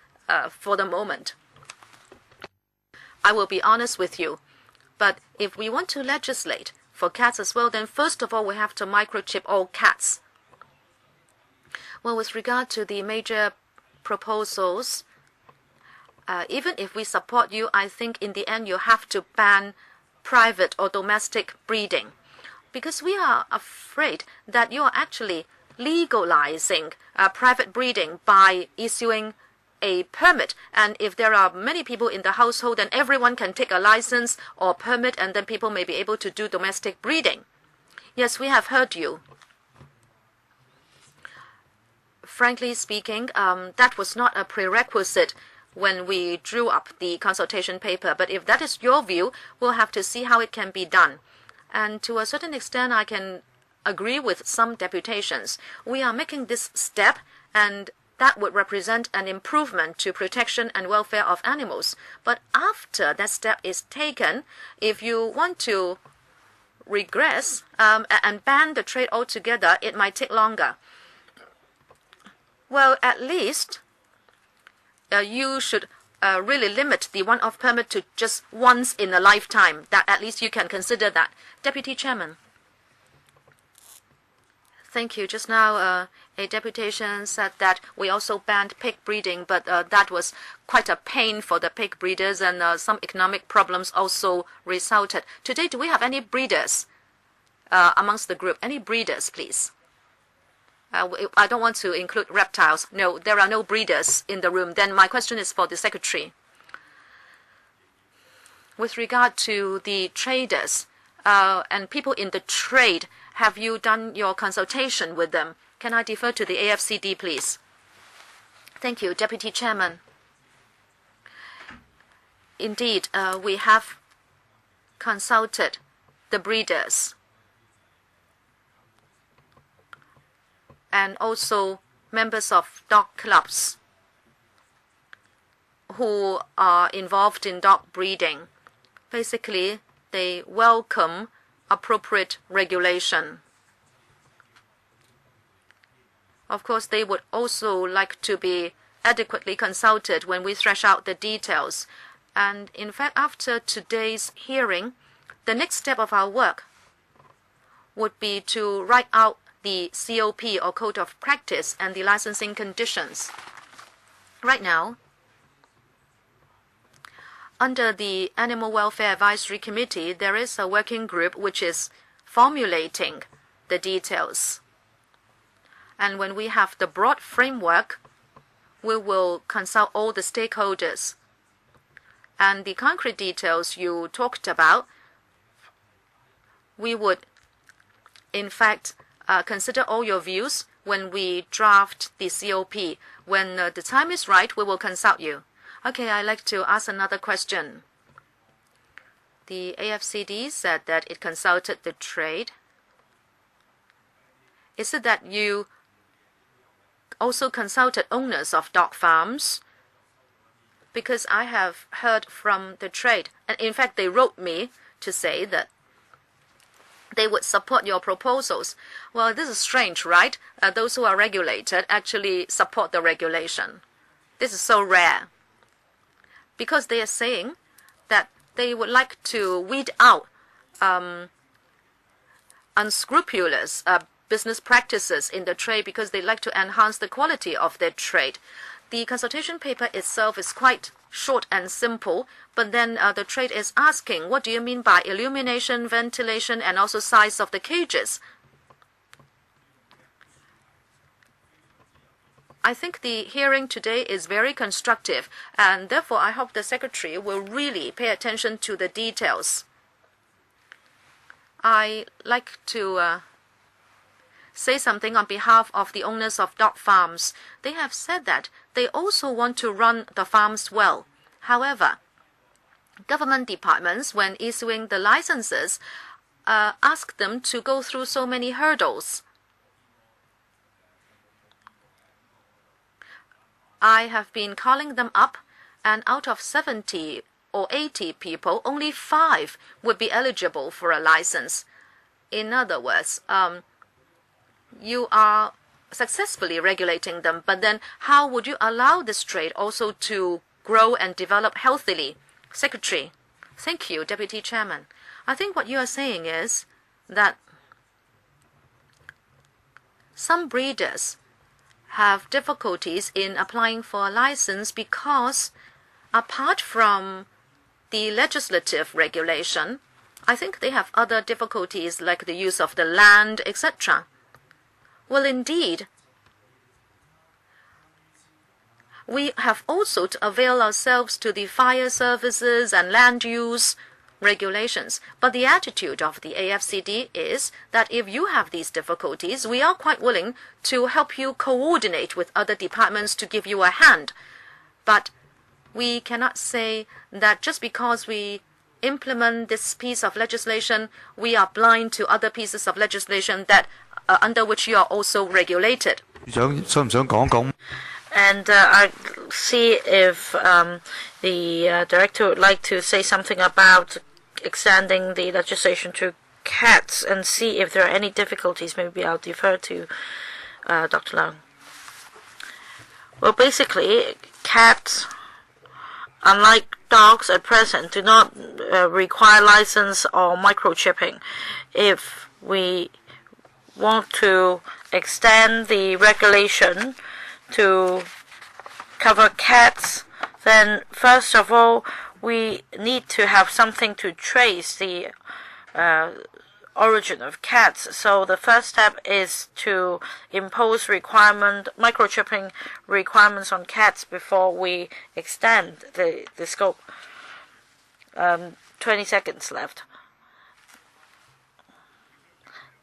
for the moment. I will be honest with you. But if we want to legislate for cats as well, then first of all, we have to microchip all cats. Well, with regard to the major proposals, even if we support you, I think in the end you have to ban private or domestic breeding, because we are afraid that you are actually legalizing private breeding by issuing a permit. And if there are many people in the household, then everyone can take a license or permit, and then people may be able to do domestic breeding. Yes, we have heard you. Frankly speaking, that was not a prerequisite when we drew up the consultation paper. But if that is your view, we'll have to see how it can be done. And to a certain extent, I can agree with some deputations. We are making this step, and that would represent an improvement to protection and welfare of animals. But after that step is taken, if you want to regress and ban the trade altogether, it might take longer. Well, at least you should really limit the one-off permit to just once in a lifetime. That at least you can consider that. Deputy Chairman. Thank you. Just now, a deputation said that we also banned pig breeding, but that was quite a pain for the pig breeders, and some economic problems also resulted. Today, do we have any breeders amongst the group? Any breeders, please? I don't want to include reptiles. No, there are no breeders in the room. Then my question is for the Secretary. With regard to the traders and people in the trade, have you done your consultation with them? Can I defer to the AFCD, please? Thank you, Deputy Chairman. Indeed, we have consulted the breeders and also members of dog clubs who are involved in dog breeding. Basically, they welcome appropriate regulation. Of course, they would also like to be adequately consulted when we thresh out the details. And in fact, after today's hearing, the next step of our work would be to write out the COP or Code of Practice and the licensing conditions. Right now, under the Animal Welfare Advisory Committee, there is a working group which is formulating the details. And when we have the broad framework, we will consult all the stakeholders. And the concrete details you talked about, we would, in fact, consider all your views when we draft the COP. When the time is right, we will consult you. Okay, I'd like to ask another question. The AFCD said that it consulted the trade. Is it that you also consulted owners of dog farms? Because I have heard from the trade, and in fact they wrote me to say that they would support your proposals. Well, this is strange, right? Those who are regulated actually support the regulation. This is so rare. Because they are saying that they would like to weed out unscrupulous business practices in the trade because they like to enhance the quality of their trade. The consultation paper itself is quite short and simple, but then the trade is asking, what do you mean by illumination, ventilation, and also size of the cages? I think the hearing today is very constructive, and therefore I hope the Secretary will really pay attention to the details. I like to say something on behalf of the owners of dog farms. They have said that they also want to run the farms well. However, government departments, when issuing the licenses, ask them to go through so many hurdles. I have been calling them up, and out of 70 or 80 people, only 5 would be eligible for a license. In other words, you are successfully regulating them, but then how would you allow this trade also to grow and develop healthily? Secretary. Thank you, Deputy Chairman. I think what you are saying is that some breeders have difficulties in applying for a license because apart from the legislative regulation, I think they have other difficulties like the use of the land, etc. Well, indeed, we have also to avail ourselves to the fire services and land use regulations. But the attitude of the AFCD is that if you have these difficulties, we are quite willing to help you coordinate with other departments to give you a hand. But we cannot say that just because we implement this piece of legislation, we are blind to other pieces of legislation that under which you are also regulated. And I see if the director would like to say something about extending the legislation to cats and see if there are any difficulties. Maybe I'll defer to Dr. Leung. Well, basically, cats, unlike dogs at present, do not require license or microchipping. If we want to extend the regulation to cover cats, then first of all, we need to have something to trace the origin of cats. So the first step is to impose microchipping requirements on cats before we extend the scope. 20 seconds left.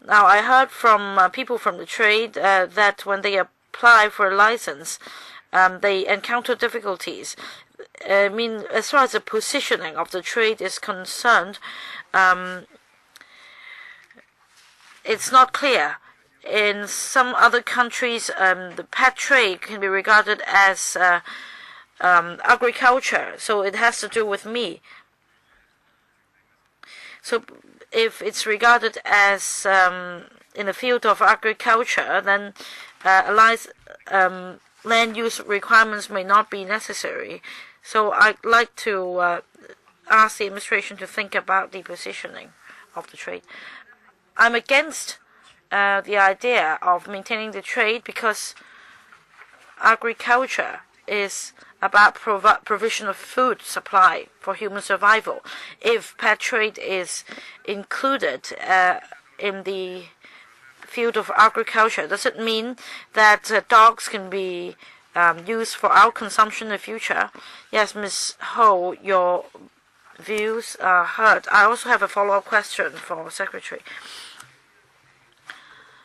Now, I heard from people from the trade that when they apply for a license, they encounter difficulties. I mean, as far as the positioning of the trade is concerned, it's not clear. In some other countries, the pet trade can be regarded as agriculture, so it has to do with meat. So if it's regarded as in the field of agriculture, then land use requirements may not be necessary. So I'd like to ask the administration to think about the positioning of the trade. I'm against the idea of maintaining the trade because agriculture is about provision of food supply for human survival. If pet trade is included in the field of agriculture, does it mean that dogs can be used for our consumption in the future? Yes, Ms. Ho, your views are heard. I also have a follow-up question for Secretary.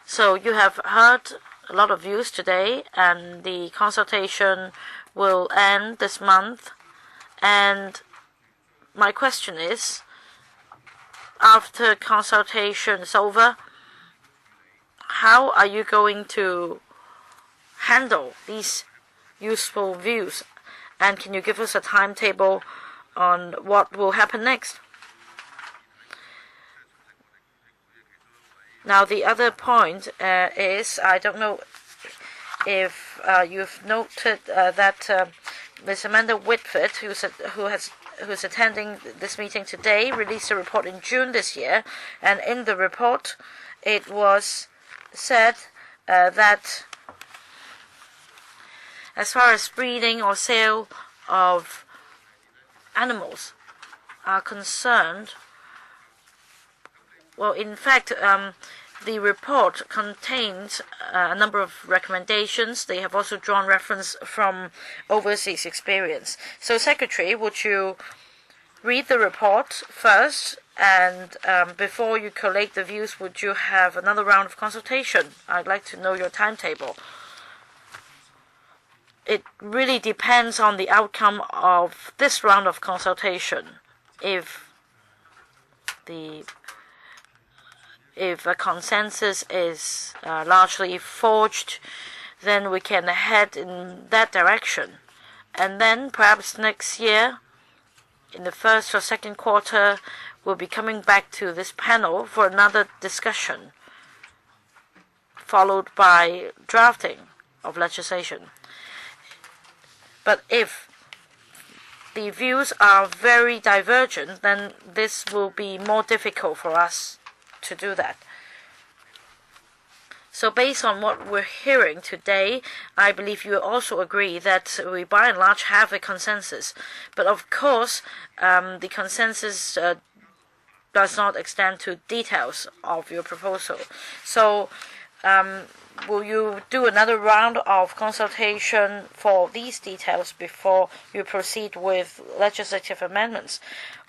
So you have heard a lot of views today, and the consultation will end this month. And my question is, after consultation is over, how are you going to handle these useful views? And can you give us a timetable on what will happen next? Now, the other point is, I don't know if you've noted that Ms. Amanda Whitford, who's attending this meeting today, released a report in June this year, and in the report, it was said that as far as breeding or sale of animals are concerned, well, in fact, the report contains a number of recommendations. They have also drawn reference from overseas experience. So, Secretary, would you read the report first, and before you collate the views, would you have another round of consultation? I'd like to know your timetable. It really depends on the outcome of this round of consultation. If a consensus is largely forged, then we can head in that direction. And then perhaps next year, in the first or second quarter, we'll be coming back to this panel for another discussion, followed by drafting of legislation. But if the views are very divergent, then this will be more difficult for us to do that. So based on what we're hearing today, I believe you also agree that we by and large have a consensus. But of course, the consensus does not extend to details of your proposal. So will you do another round of consultation for these details before you proceed with legislative amendments?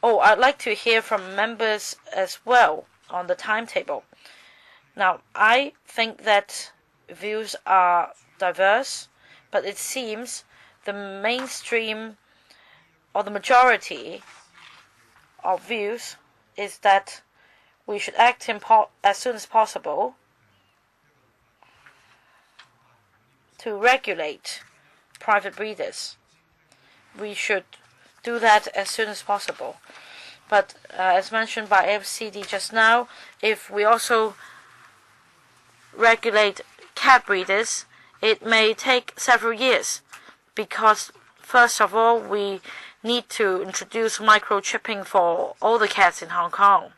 Oh, I'd like to hear from members as well on the timetable. Now, I think that views are diverse, but it seems the mainstream or the majority of views is that we should act as soon as possible to regulate private breeders. We should do that as soon as possible. But as mentioned by FCD just now, if we also regulate cat breeders, it may take several years because, first of all, we need to introduce microchipping for all the cats in Hong Kong.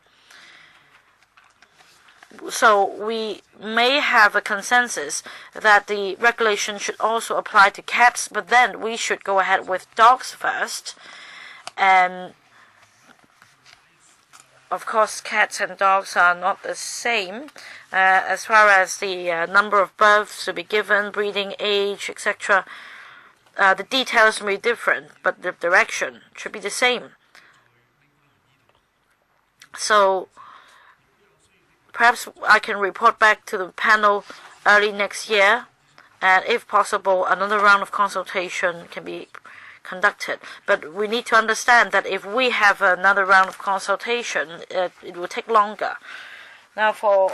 So we may have a consensus that the regulation should also apply to cats, but then we should go ahead with dogs first. And of course, cats and dogs are not the same as far as the number of births to be given, breeding age, etc. The details may be different, but the direction should be the same. So perhaps I can report back to the panel early next year, and if possible, another round of consultation can be conducted. But we need to understand that if we have another round of consultation, it will take longer. Now for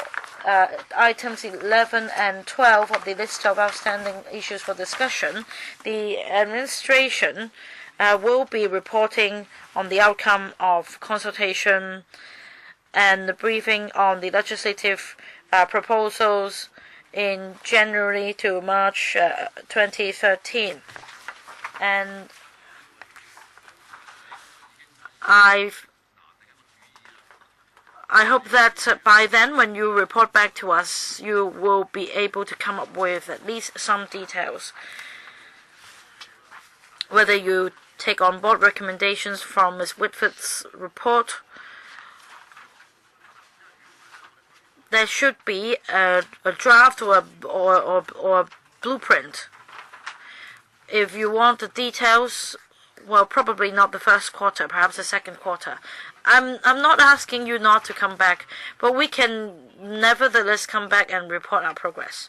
items 11 and 12 of the list of outstanding issues for discussion, the administration will be reporting on the outcome of consultation and the briefing on the legislative proposals in January to March 2013. And I hope that by then, when you report back to us, you will be able to come up with at least some details. Whether you take on board recommendations from Ms. Whitford's report, there should be a draft or a blueprint. If you want the details, well, probably not the first quarter, perhaps the second quarter. I'm not asking you not to come back, but we can nevertheless come back and report our progress.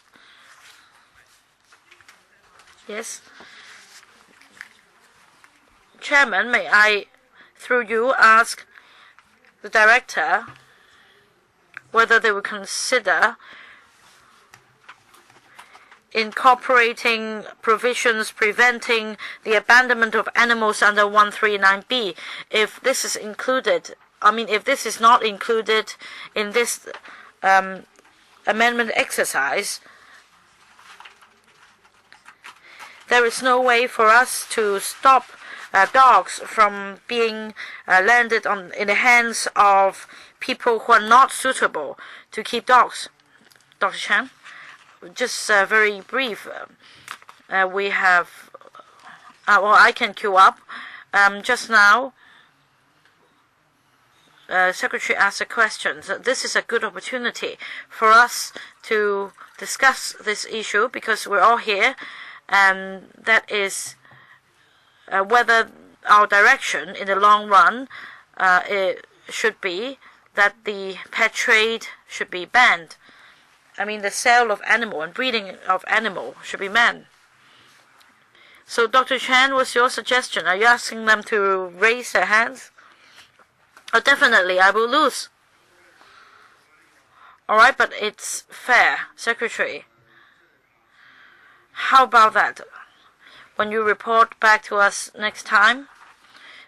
Yes? Chairman, may I, through you, ask the director whether they would consider incorporating provisions preventing the abandonment of animals under 139B. If this is included, if this is not included in this amendment exercise, there is no way for us to stop dogs from being landed in the hands of people who are not suitable to keep dogs. Dr. Chan? Just very brief. We have, I can queue up. Just now, Secretary asked a question. So this is a good opportunity for us to discuss this issue because we're all here, and that is whether our direction in the long run it should be that the pet trade should be banned. The sale of animal and breeding of animal should be banned. So, Dr. Chan, what's your suggestion? Are you asking them to raise their hands? Oh, definitely, I will lose. All right, but it's fair, Secretary. How about that? When you report back to us next time,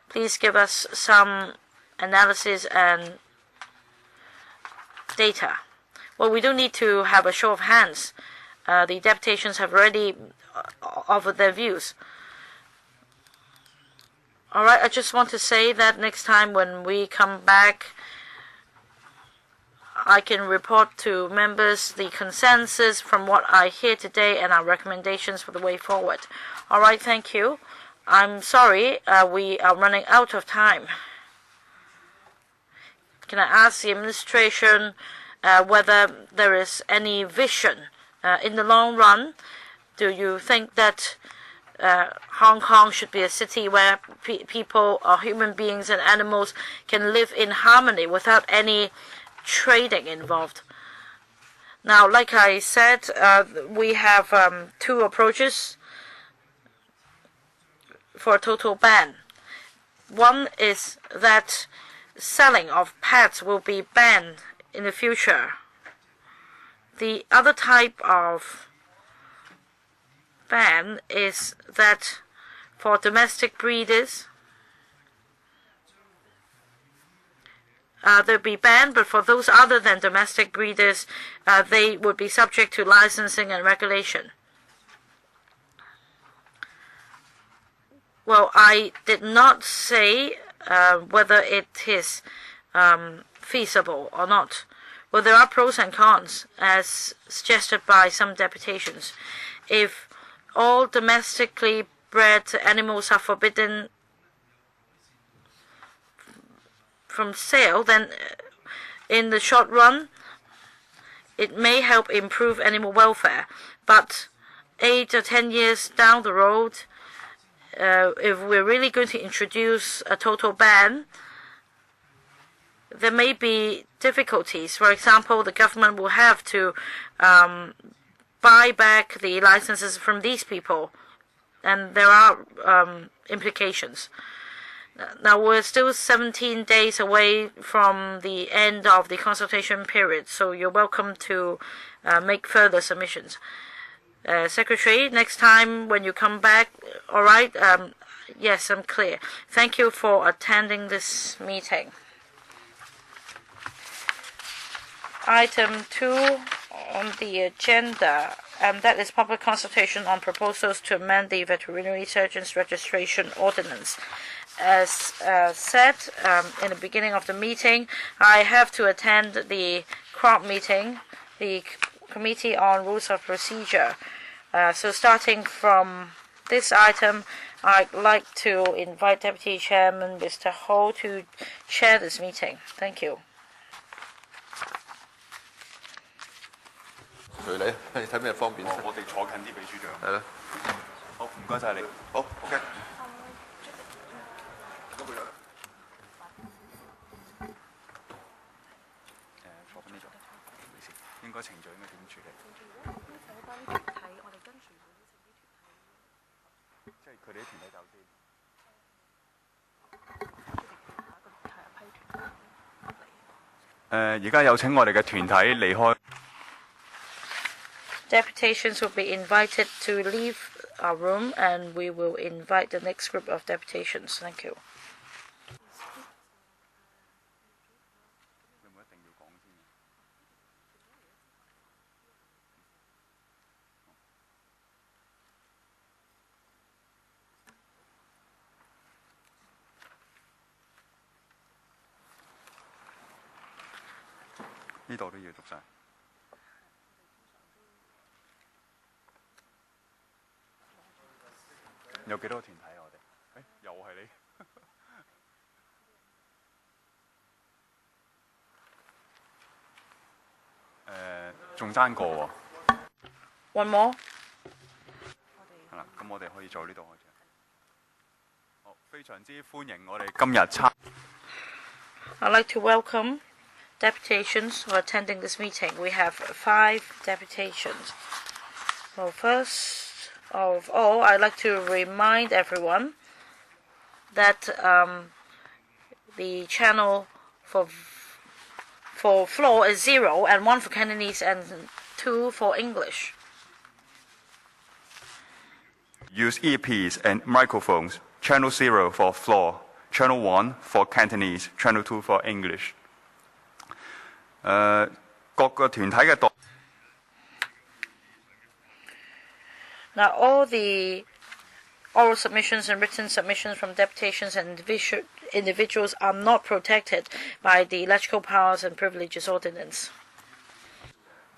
please give us some analysis and data. Well, we don't need to have a show of hands. The deputations have already offered their views. All right, I just want to say that next time when we come back, I can report to members the consensus from what I hear today and our recommendations for the way forward. All right, thank you. I'm sorry, we are running out of time. Can I ask the administration whether there is any vision in the long run? Do you think that Hong Kong should be a city where people or human beings and animals can live in harmony without any trading involved? Now, like I said, we have two approaches for a total ban. One is that selling of pets will be banned in the future. The other type of ban is that for domestic breeders, they'll be banned, but for those other than domestic breeders, they would be subject to licensing and regulation. Well, I did not say whether it is feasible or not. Well, there are pros and cons, as suggested by some deputations. If all domestically bred animals are forbidden from sale, then in the short run, it may help improve animal welfare. But 8 or 10 years down the road, if we're really going to introduce a total ban, there may be difficulties. For example, the government will have to buy back the licenses from these people, and there are implications. Now, we're still 17 days away from the end of the consultation period, so you're welcome to make further submissions. Secretary, next time when you come back, all right? Yes, I'm clear. Thank you for attending this meeting. Item 2 on the agenda, that is public consultation on proposals to amend the Veterinary Surgeons Registration Ordinance. As said in the beginning of the meeting, I have to attend the CROP meeting, the Committee on Rules of Procedure. So starting from this item, I'd like to invite Deputy Chairman Mr. Ho to chair this meeting. Thank you. 隨你，你睇咩方便？我哋坐近啲，秘書長。係啦。好，唔該晒你。好 ，OK。坐翻呢度，應該程序應該點處理？即係佢哋啲團體走先。而家有請我哋嘅團體離開。 Deputations will be invited to leave our room, and we will invite the next group of deputations. Thank you. This 呢度都要讀晒。 有幾多個團體啊？我哋，又係你。仲爭個喎。One more。係啦，咁我哋可以做呢度開始。好，非常之歡迎我哋今日參。I'd like to welcome deputations who are attending this meeting. We have 5 deputations. So first of all, I'd like to remind everyone that the channel for floor is 0 and 1 for Cantonese and 2 for English. Use earpiece and microphones. Channel 0 for floor, channel 1 for Cantonese, channel 2 for English. 各個團體嘅代。 Now, all the oral submissions and written submissions from deputations and individuals are not protected by the Electoral Powers and Privileges Ordinance.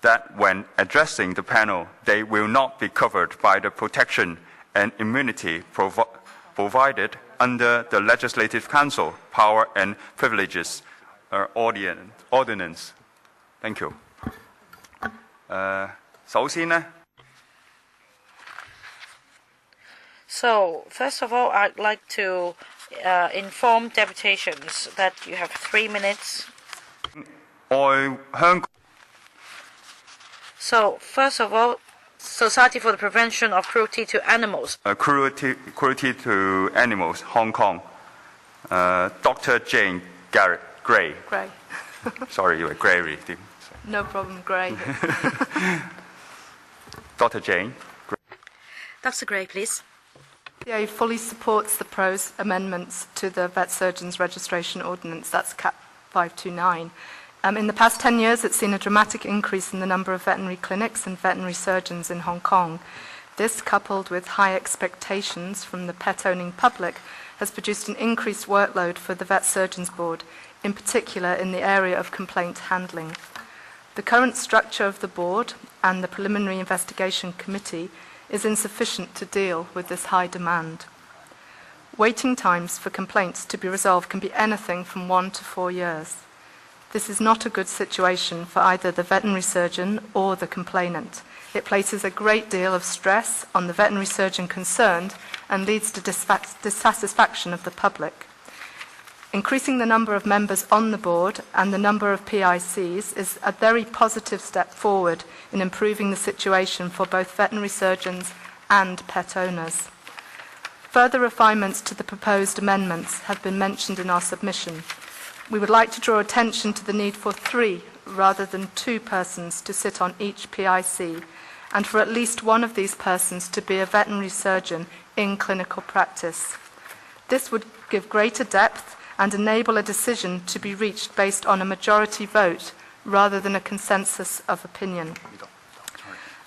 That when addressing the panel, they will not be covered by the protection and immunity provided under the Legislative Council Power and Privileges Ordinance. Thank you. 首先呢。 So, first of all, I'd like to inform deputations that you have 3 minutes. So, first of all, Society for the Prevention of Cruelty to Animals. Cruelty to Animals, Hong Kong. Dr. Jane Gray. Gray. Sorry, you were Gray. No problem, Gray. Dr. Jane. Dr. Gray, please. The PA fully supports the proposed amendments to the Vet Surgeons Registration Ordinance, that's Cat 529. In the past 10 years, it's seen a dramatic increase in the number of veterinary clinics and veterinary surgeons in Hong Kong. This, coupled with high expectations from the pet-owning public, has produced an increased workload for the Vet Surgeons Board, in particular in the area of complaint handling. The current structure of the board and the Preliminary Investigation Committee is insufficient to deal with this high demand. Waiting times for complaints to be resolved can be anything from 1 to 4 years. This is not a good situation for either the veterinary surgeon or the complainant. It places a great deal of stress on the veterinary surgeon concerned and leads to dissatisfaction of the public. Increasing the number of members on the board and the number of PICs is a very positive step forward in improving the situation for both veterinary surgeons and pet owners. Further refinements to the proposed amendments have been mentioned in our submission. We would like to draw attention to the need for 3 rather than 2 persons to sit on each PIC, and for at least one of these persons to be a veterinary surgeon in clinical practice. This would give greater depth and enable a decision to be reached based on a majority vote rather than a consensus of opinion.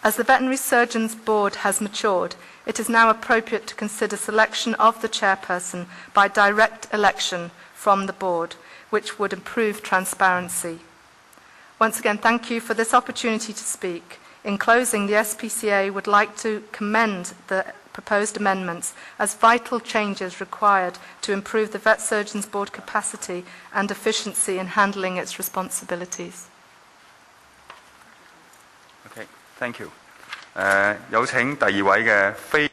As the Veterinary Surgeons Board has matured, it is now appropriate to consider selection of the chairperson by direct election from the board, which would improve transparency. Once again, thank you for this opportunity to speak. In closing, the SPCA would like to commend the proposed amendments as vital changes required to improve the Vet Surgeons Board capacity and efficiency in handling its responsibilities. Okay, thank you. 有請第二位嘅非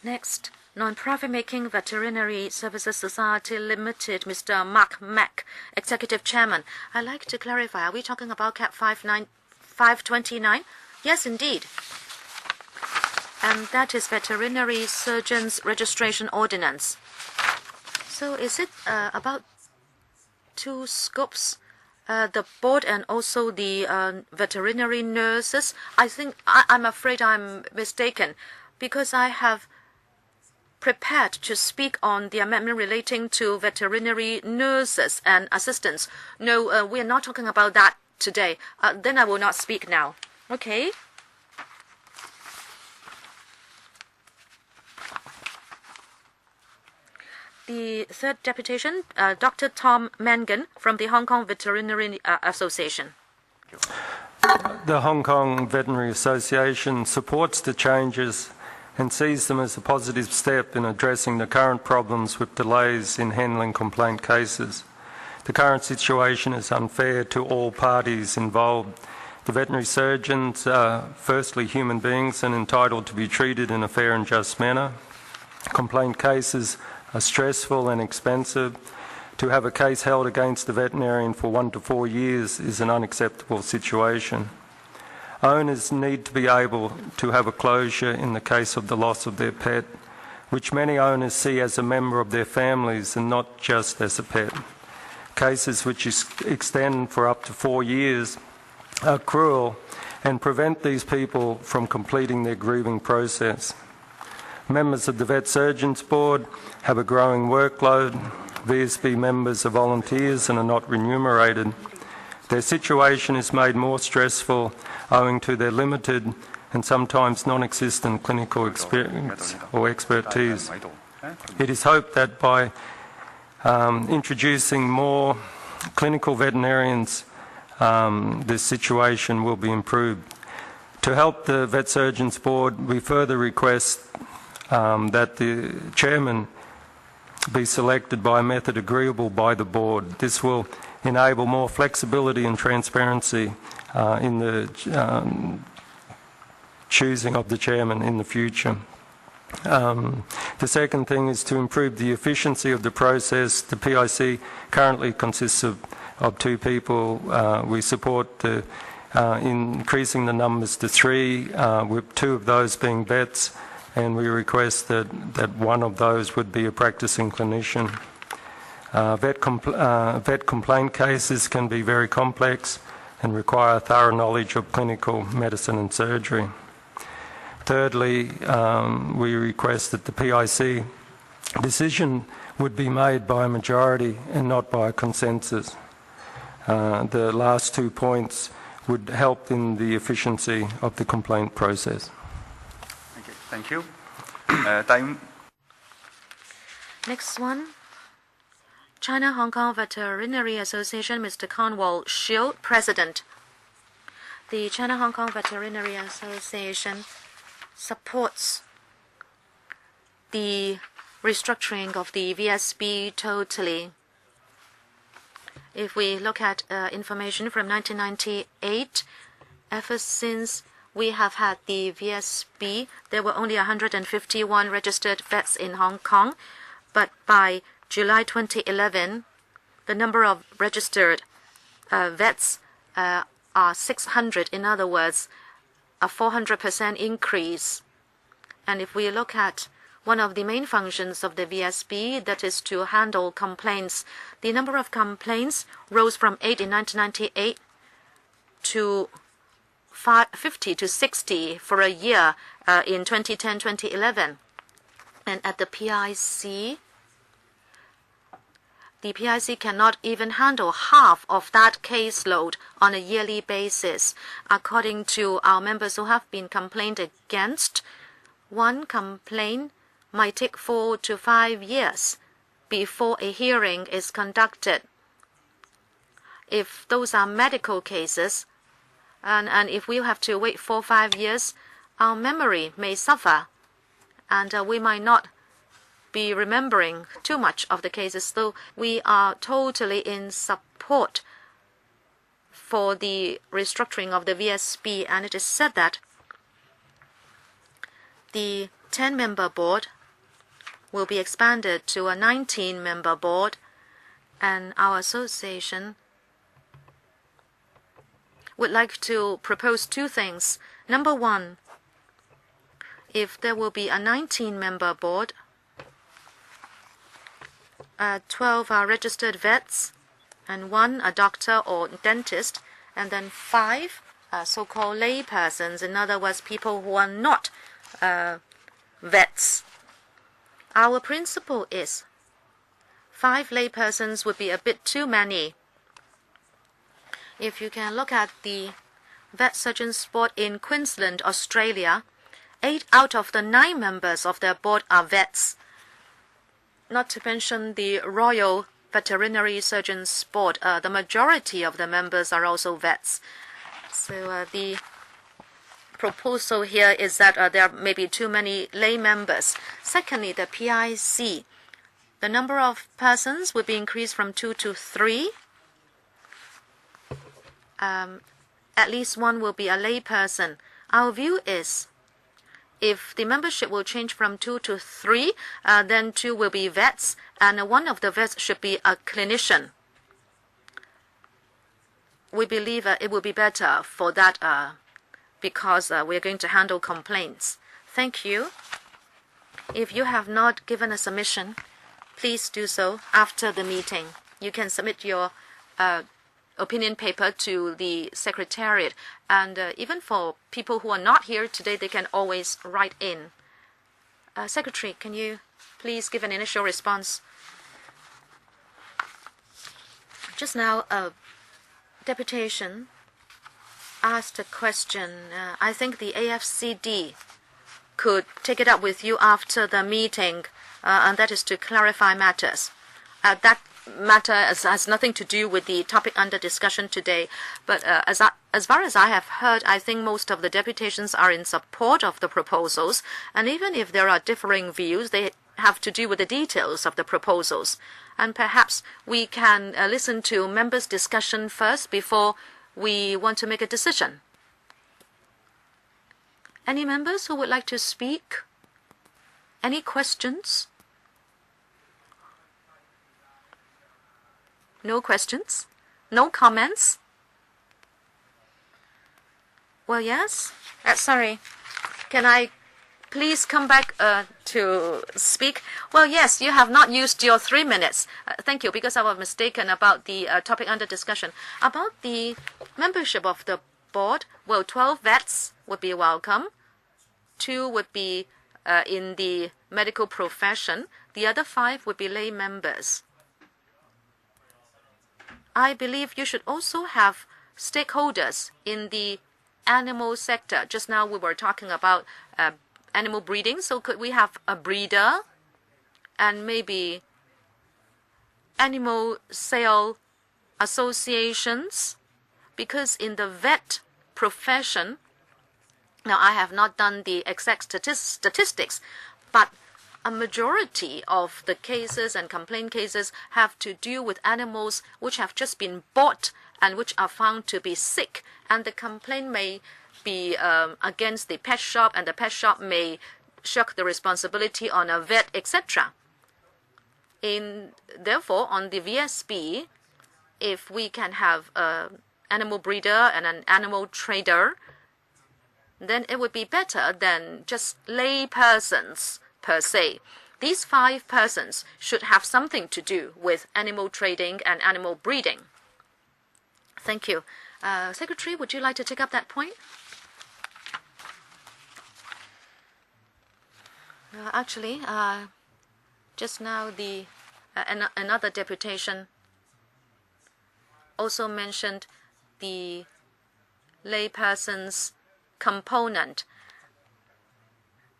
Next, Non-Profit Making Veterinary Services Society Limited, Mr. Mark Mack, Executive Chairman. I'd like to clarify, are we talking about CAP 529? Yes, indeed. And that is Veterinary Surgeons Registration Ordinance. So is it about 2 scopes? The board and also the veterinary nurses? I'm afraid I'm mistaken, because I have prepared to speak on the amendment relating to veterinary nurses and assistants. No, we are not talking about that today. Then I will not speak now. Okay. The third deputation, Dr. Tom Mangan from the Hong Kong Veterinary Association. The Hong Kong Veterinary Association supports the changes and sees them as a positive step in addressing the current problems with delays in handling complaint cases. The current situation is unfair to all parties involved. The veterinary surgeons are firstly human beings and entitled to be treated in a fair and just manner. Complaint cases are stressful and expensive. To have a case held against the veterinarian for 1 to 4 years is an unacceptable situation. Owners need to be able to have a closure in the case of the loss of their pet, which many owners see as a member of their families and not just as a pet. Cases which extend for up to 4 years are cruel and prevent these people from completing their grieving process. Members of the Vet Surgeons Board have a growing workload. VSB members are volunteers and are not remunerated. Their situation is made more stressful owing to their limited and sometimes non-existent clinical experience or expertise. It is hoped that by introducing more clinical veterinarians, this situation will be improved. To help the Vet Surgeons Board, we further request that the chairman be selected by a method agreeable by the board. This will enable more flexibility and transparency in the choosing of the chairman in the future. The second thing is to improve the efficiency of the process. The PIC currently consists of 2 people. We support increasing the numbers to 3, with 2 of those being vets, and we request that one of those would be a practicing clinician. Vet complaint cases can be very complex and require thorough knowledge of clinical medicine and surgery. Thirdly, we request that the PIC decision would be made by a majority and not by a consensus. the last 2 points would help in the efficiency of the complaint process. Okay, thank you. Next one. China Hong Kong Veterinary Association, Mr. Conwell Shield, President. The China Hong Kong Veterinary Association supports the restructuring of the VSB totally. If we look at information from 1998, ever since we have had the VSB, there were only 151 registered vets in Hong Kong, but by July 2011, the number of registered vets are 600. In other words, a 400% increase. And if we look at one of the main functions of the VSB, that is to handle complaints, the number of complaints rose from 8 in 1998 to 50 to 60 for a year in 2010-2011. And at the PIC cannot even handle half of that caseload on a yearly basis. According to our members who have been complained against, one complaint might take 4 to 5 years before a hearing is conducted. If those are medical cases, and if we have to wait 4 or 5 years, our memory may suffer, and we might not be remembering too much of the cases. So we are totally in support for the restructuring of the VSB, and it is said that the 10-member board will be expanded to a 19-member board, and our association would like to propose 2 things. Number 1, if there will be a 19-member board, 12 are registered vets, and 1 a doctor or dentist, and then 5 so-called lay persons, in other words, people who are not vets. Our principle is 5 lay persons would be a bit too many. If you can look at the vet surgeons board in Queensland, Australia, 8 out of the 9 members of their board are vets. Not to mention the Royal Veterinary Surgeons Board, the majority of the members are also vets. So the proposal here is that there may be too many lay members. Secondly, the PIC, the number of persons will be increased from 2 to 3. At least 1 will be a lay person. Our view is, if the membership will change from 2 to 3, then 2 will be vets, and 1 of the vets should be a clinician. We believe it will be better for that because we are going to handle complaints. Thank you. If you have not given a submission, please do so after the meeting. You can submit your opinion paper to the Secretariat. And even for people who are not here today, they can always write in. Secretary, can you please give an initial response? Just now, a deputation asked a question. I think the AFCD could take it up with you after the meeting, and that is to clarify matters. That matter has nothing to do with the topic under discussion today, but as far as I have heard, I think most of the deputations are in support of the proposals, and even if there are differing views, they have to do with the details of the proposals. And perhaps we can listen to members' discussion first before we want to make a decision. Any members who would like to speak? Any questions? No questions? No comments? Well, yes. Sorry. Can I please come back to speak? Well, yes, you have not used your 3 minutes. Thank you, because I was mistaken about the topic under discussion. About the membership of the board, well, 12 vets would be welcome. 2 would be in the medical profession. The other 5 would be lay members. I believe you should also have stakeholders in the animal sector. Just now we were talking about animal breeding, so could we have a breeder and maybe animal sale associations? Because in the vet profession, now I have not done the exact statistics, but a majority of the cases and complaint cases have to do with animals which have just been bought and which are found to be sick, and the complaint may be against the pet shop, and the pet shop may shirk the responsibility on a vet, etc. Therefore, on the VSB, if we can have an animal breeder and an animal trader, then it would be better than just lay persons per se. These 5 persons should have something to do with animal trading and animal breeding. Thank you. Secretary, would you like to take up that point? Actually, just now another deputation also mentioned the layperson's component.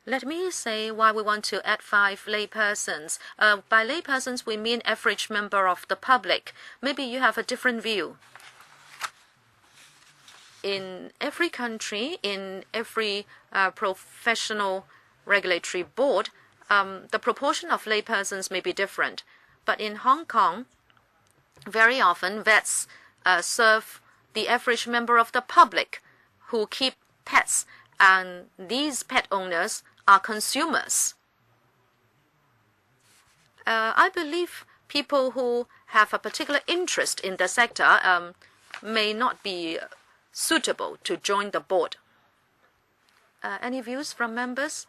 Let me say why we want to add 5 laypersons. By laypersons, we mean average member of the public. Maybe you have a different view. In every country, in every professional regulatory board, the proportion of laypersons may be different. But in Hong Kong, very often vets serve the average member of the public who keep pets, and these pet owners are consumers. I believe people who have a particular interest in the sector may not be suitable to join the board. Any views from members?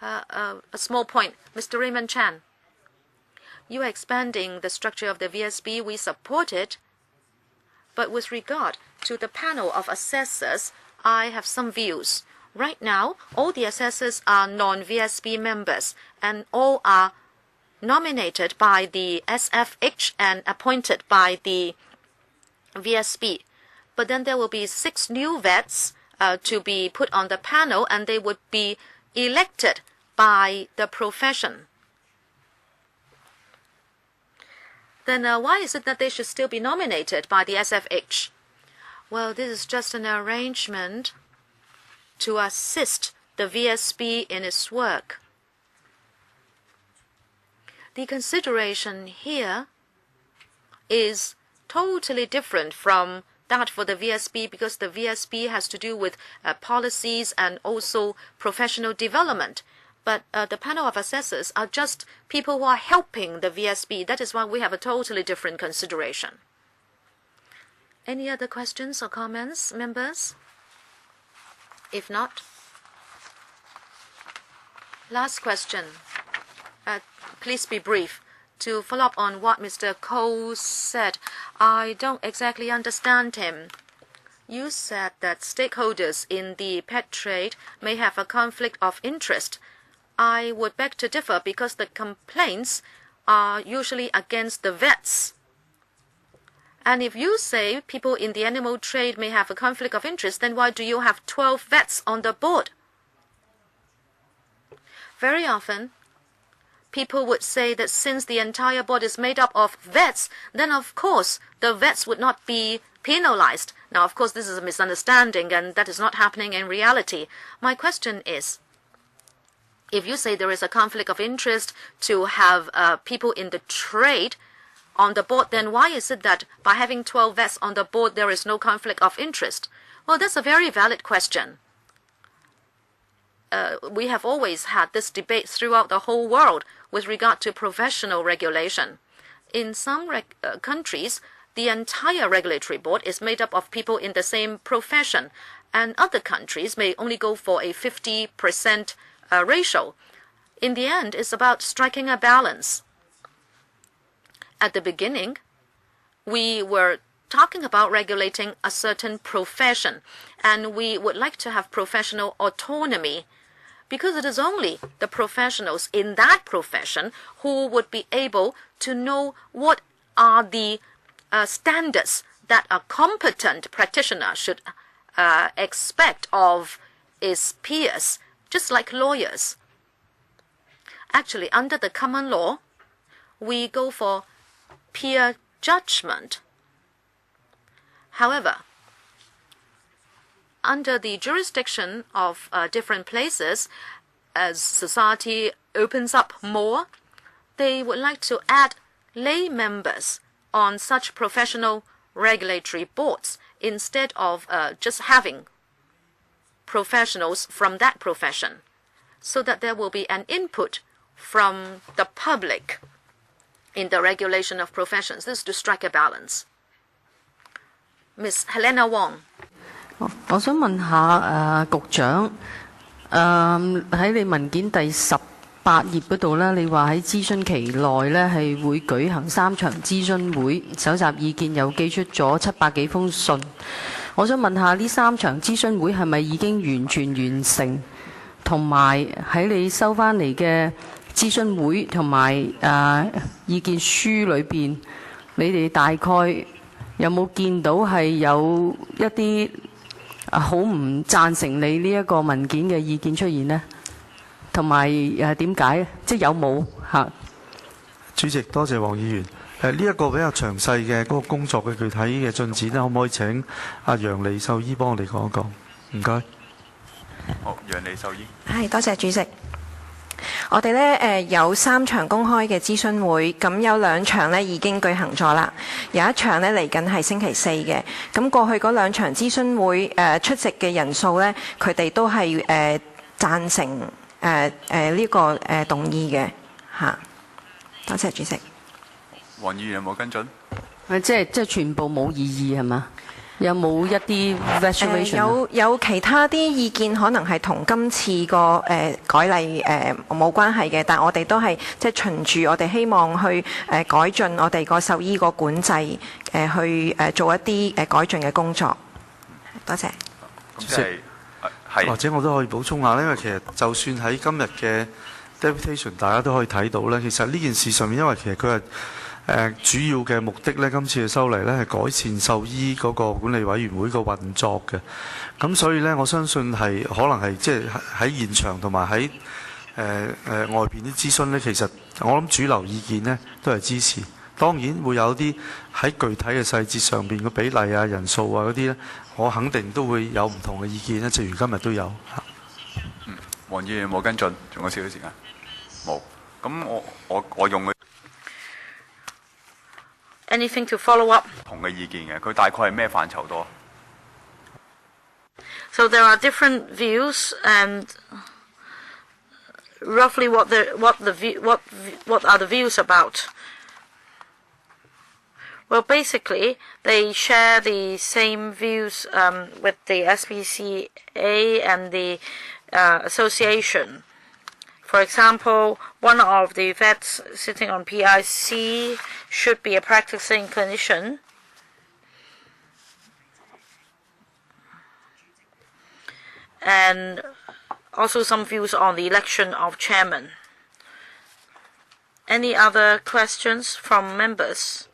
A small point. Mr. Raymond Chan, you are expanding the structure of the VSB. We support it. But with regard to the panel of assessors, I have some views. Right now, all the assessors are non-VSB members, and all are nominated by the SFH and appointed by the VSB. But then there will be 6 new vets to be put on the panel, and they would be elected by the profession. Then why is it that they should still be nominated by the SFH? Well, this is just an arrangement to assist the VSB in its work. The consideration here is totally different from that for the VSB, because the VSB has to do with policies and also professional development. But the panel of assessors are just people who are helping the VSB. That is why we have a totally different consideration. Any other questions or comments, members? If not, last question. Please be brief. To follow up on what Mr. Cole said, I don't exactly understand him. You said that stakeholders in the pet trade may have a conflict of interest. I would beg to differ, because the complaints are usually against the vets. And if you say people in the animal trade may have a conflict of interest, then why do you have 12 vets on the board? Very often, people would say that since the entire board is made up of vets, then of course the vets would not be penalized. Now, of course, this is a misunderstanding, and that is not happening in reality. My question is, if you say there is a conflict of interest to have people in the trade on the board, then why is it that by having 12 vets on the board there is no conflict of interest? Well, that's a very valid question. We have always had this debate throughout the whole world with regard to professional regulation. In some countries, the entire regulatory board is made up of people in the same profession, and other countries may only go for a 50% ratio. In the end, it's about striking a balance. At the beginning, we were talking about regulating a certain profession, and we would like to have professional autonomy, because it is only the professionals in that profession who would be able to know what are the standards that a competent practitioner should expect of his peers, just like lawyers. Actually, under the common law, we go for peer judgment. However, under the jurisdiction of different places, as society opens up more, they would like to add lay members on such professional regulatory boards instead of just having professionals from that profession, so that there will be an input from the public in the regulation of professions. This is to strike a balance. Ms. Helena Wong. 我想問下局長，喺你文件第18頁嗰度咧，你話喺諮詢期內咧係會舉行3場諮詢會，搜集意見，又寄出咗700幾封信。我想問下呢3場諮詢會係咪已經完全完成？同埋喺你收翻嚟嘅諮詢會同埋意見書裏邊，你哋大概有冇見到係有一啲好唔贊成你呢一個文件嘅意見出現呢？同埋點解？即係有冇嚇？主席，多謝黃議員。呢一個比較詳細嘅嗰個工作嘅具體嘅進展咧，可唔可以請阿楊利秀醫幫我哋講一講？唔該。好，楊利秀醫。係，多謝主席。我哋咧有3場公開嘅諮詢會，咁有2場咧已經舉行咗啦，有一場咧嚟緊係星期4嘅。咁過去嗰2場諮詢會出席嘅人數咧，佢哋都係贊成呢個動議嘅嚇。多謝主席。黃議員有冇跟進？即係全部冇異議係嘛？有冇一啲 reservation？有其他啲意見可能係同今次個改例冇關係嘅，但我哋都係即係循住我哋希望去改進我哋個獸醫個管制去做一啲改進嘅工作。多謝。或者我都可以補充下，因為其實就算喺今日嘅 deputation， 大家都可以睇到咧，其實呢件事上面，因為其實佢係主要嘅目的咧，今次嘅修例咧係改善獸醫嗰個管理委員會個運作嘅。咁所以咧，我相信係可能係即係喺現場同埋喺外邊啲諮詢咧，其實我諗主流意見咧都係支持。當然會有啲喺具體嘅細節上邊嘅比例啊、人數啊嗰啲咧，我肯定都會有唔同嘅意見咧，正如今日都有。黃議員冇跟進，仲有少少時間。冇。咁我用佢。Anything to follow up? 同嘅意見嘅，佢大概係咩範疇多 So there are different views, and roughly what are the views about? Well, basically, they share the same views with the SPCA and the association. For example, one of the vets sitting on PIC should be a practicing clinician. And also some views on the election of chairman. Any other questions from members?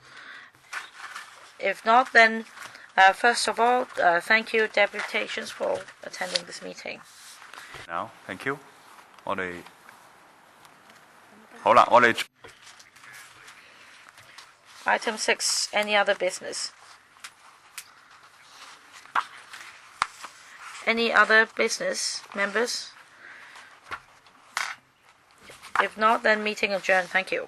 If not, then first of all, thank you, deputations, for attending this meeting. Now, thank you. 我哋好啦，我哋 Item 6, any other business? Any other business, members? If not, then meeting adjourned. Thank you.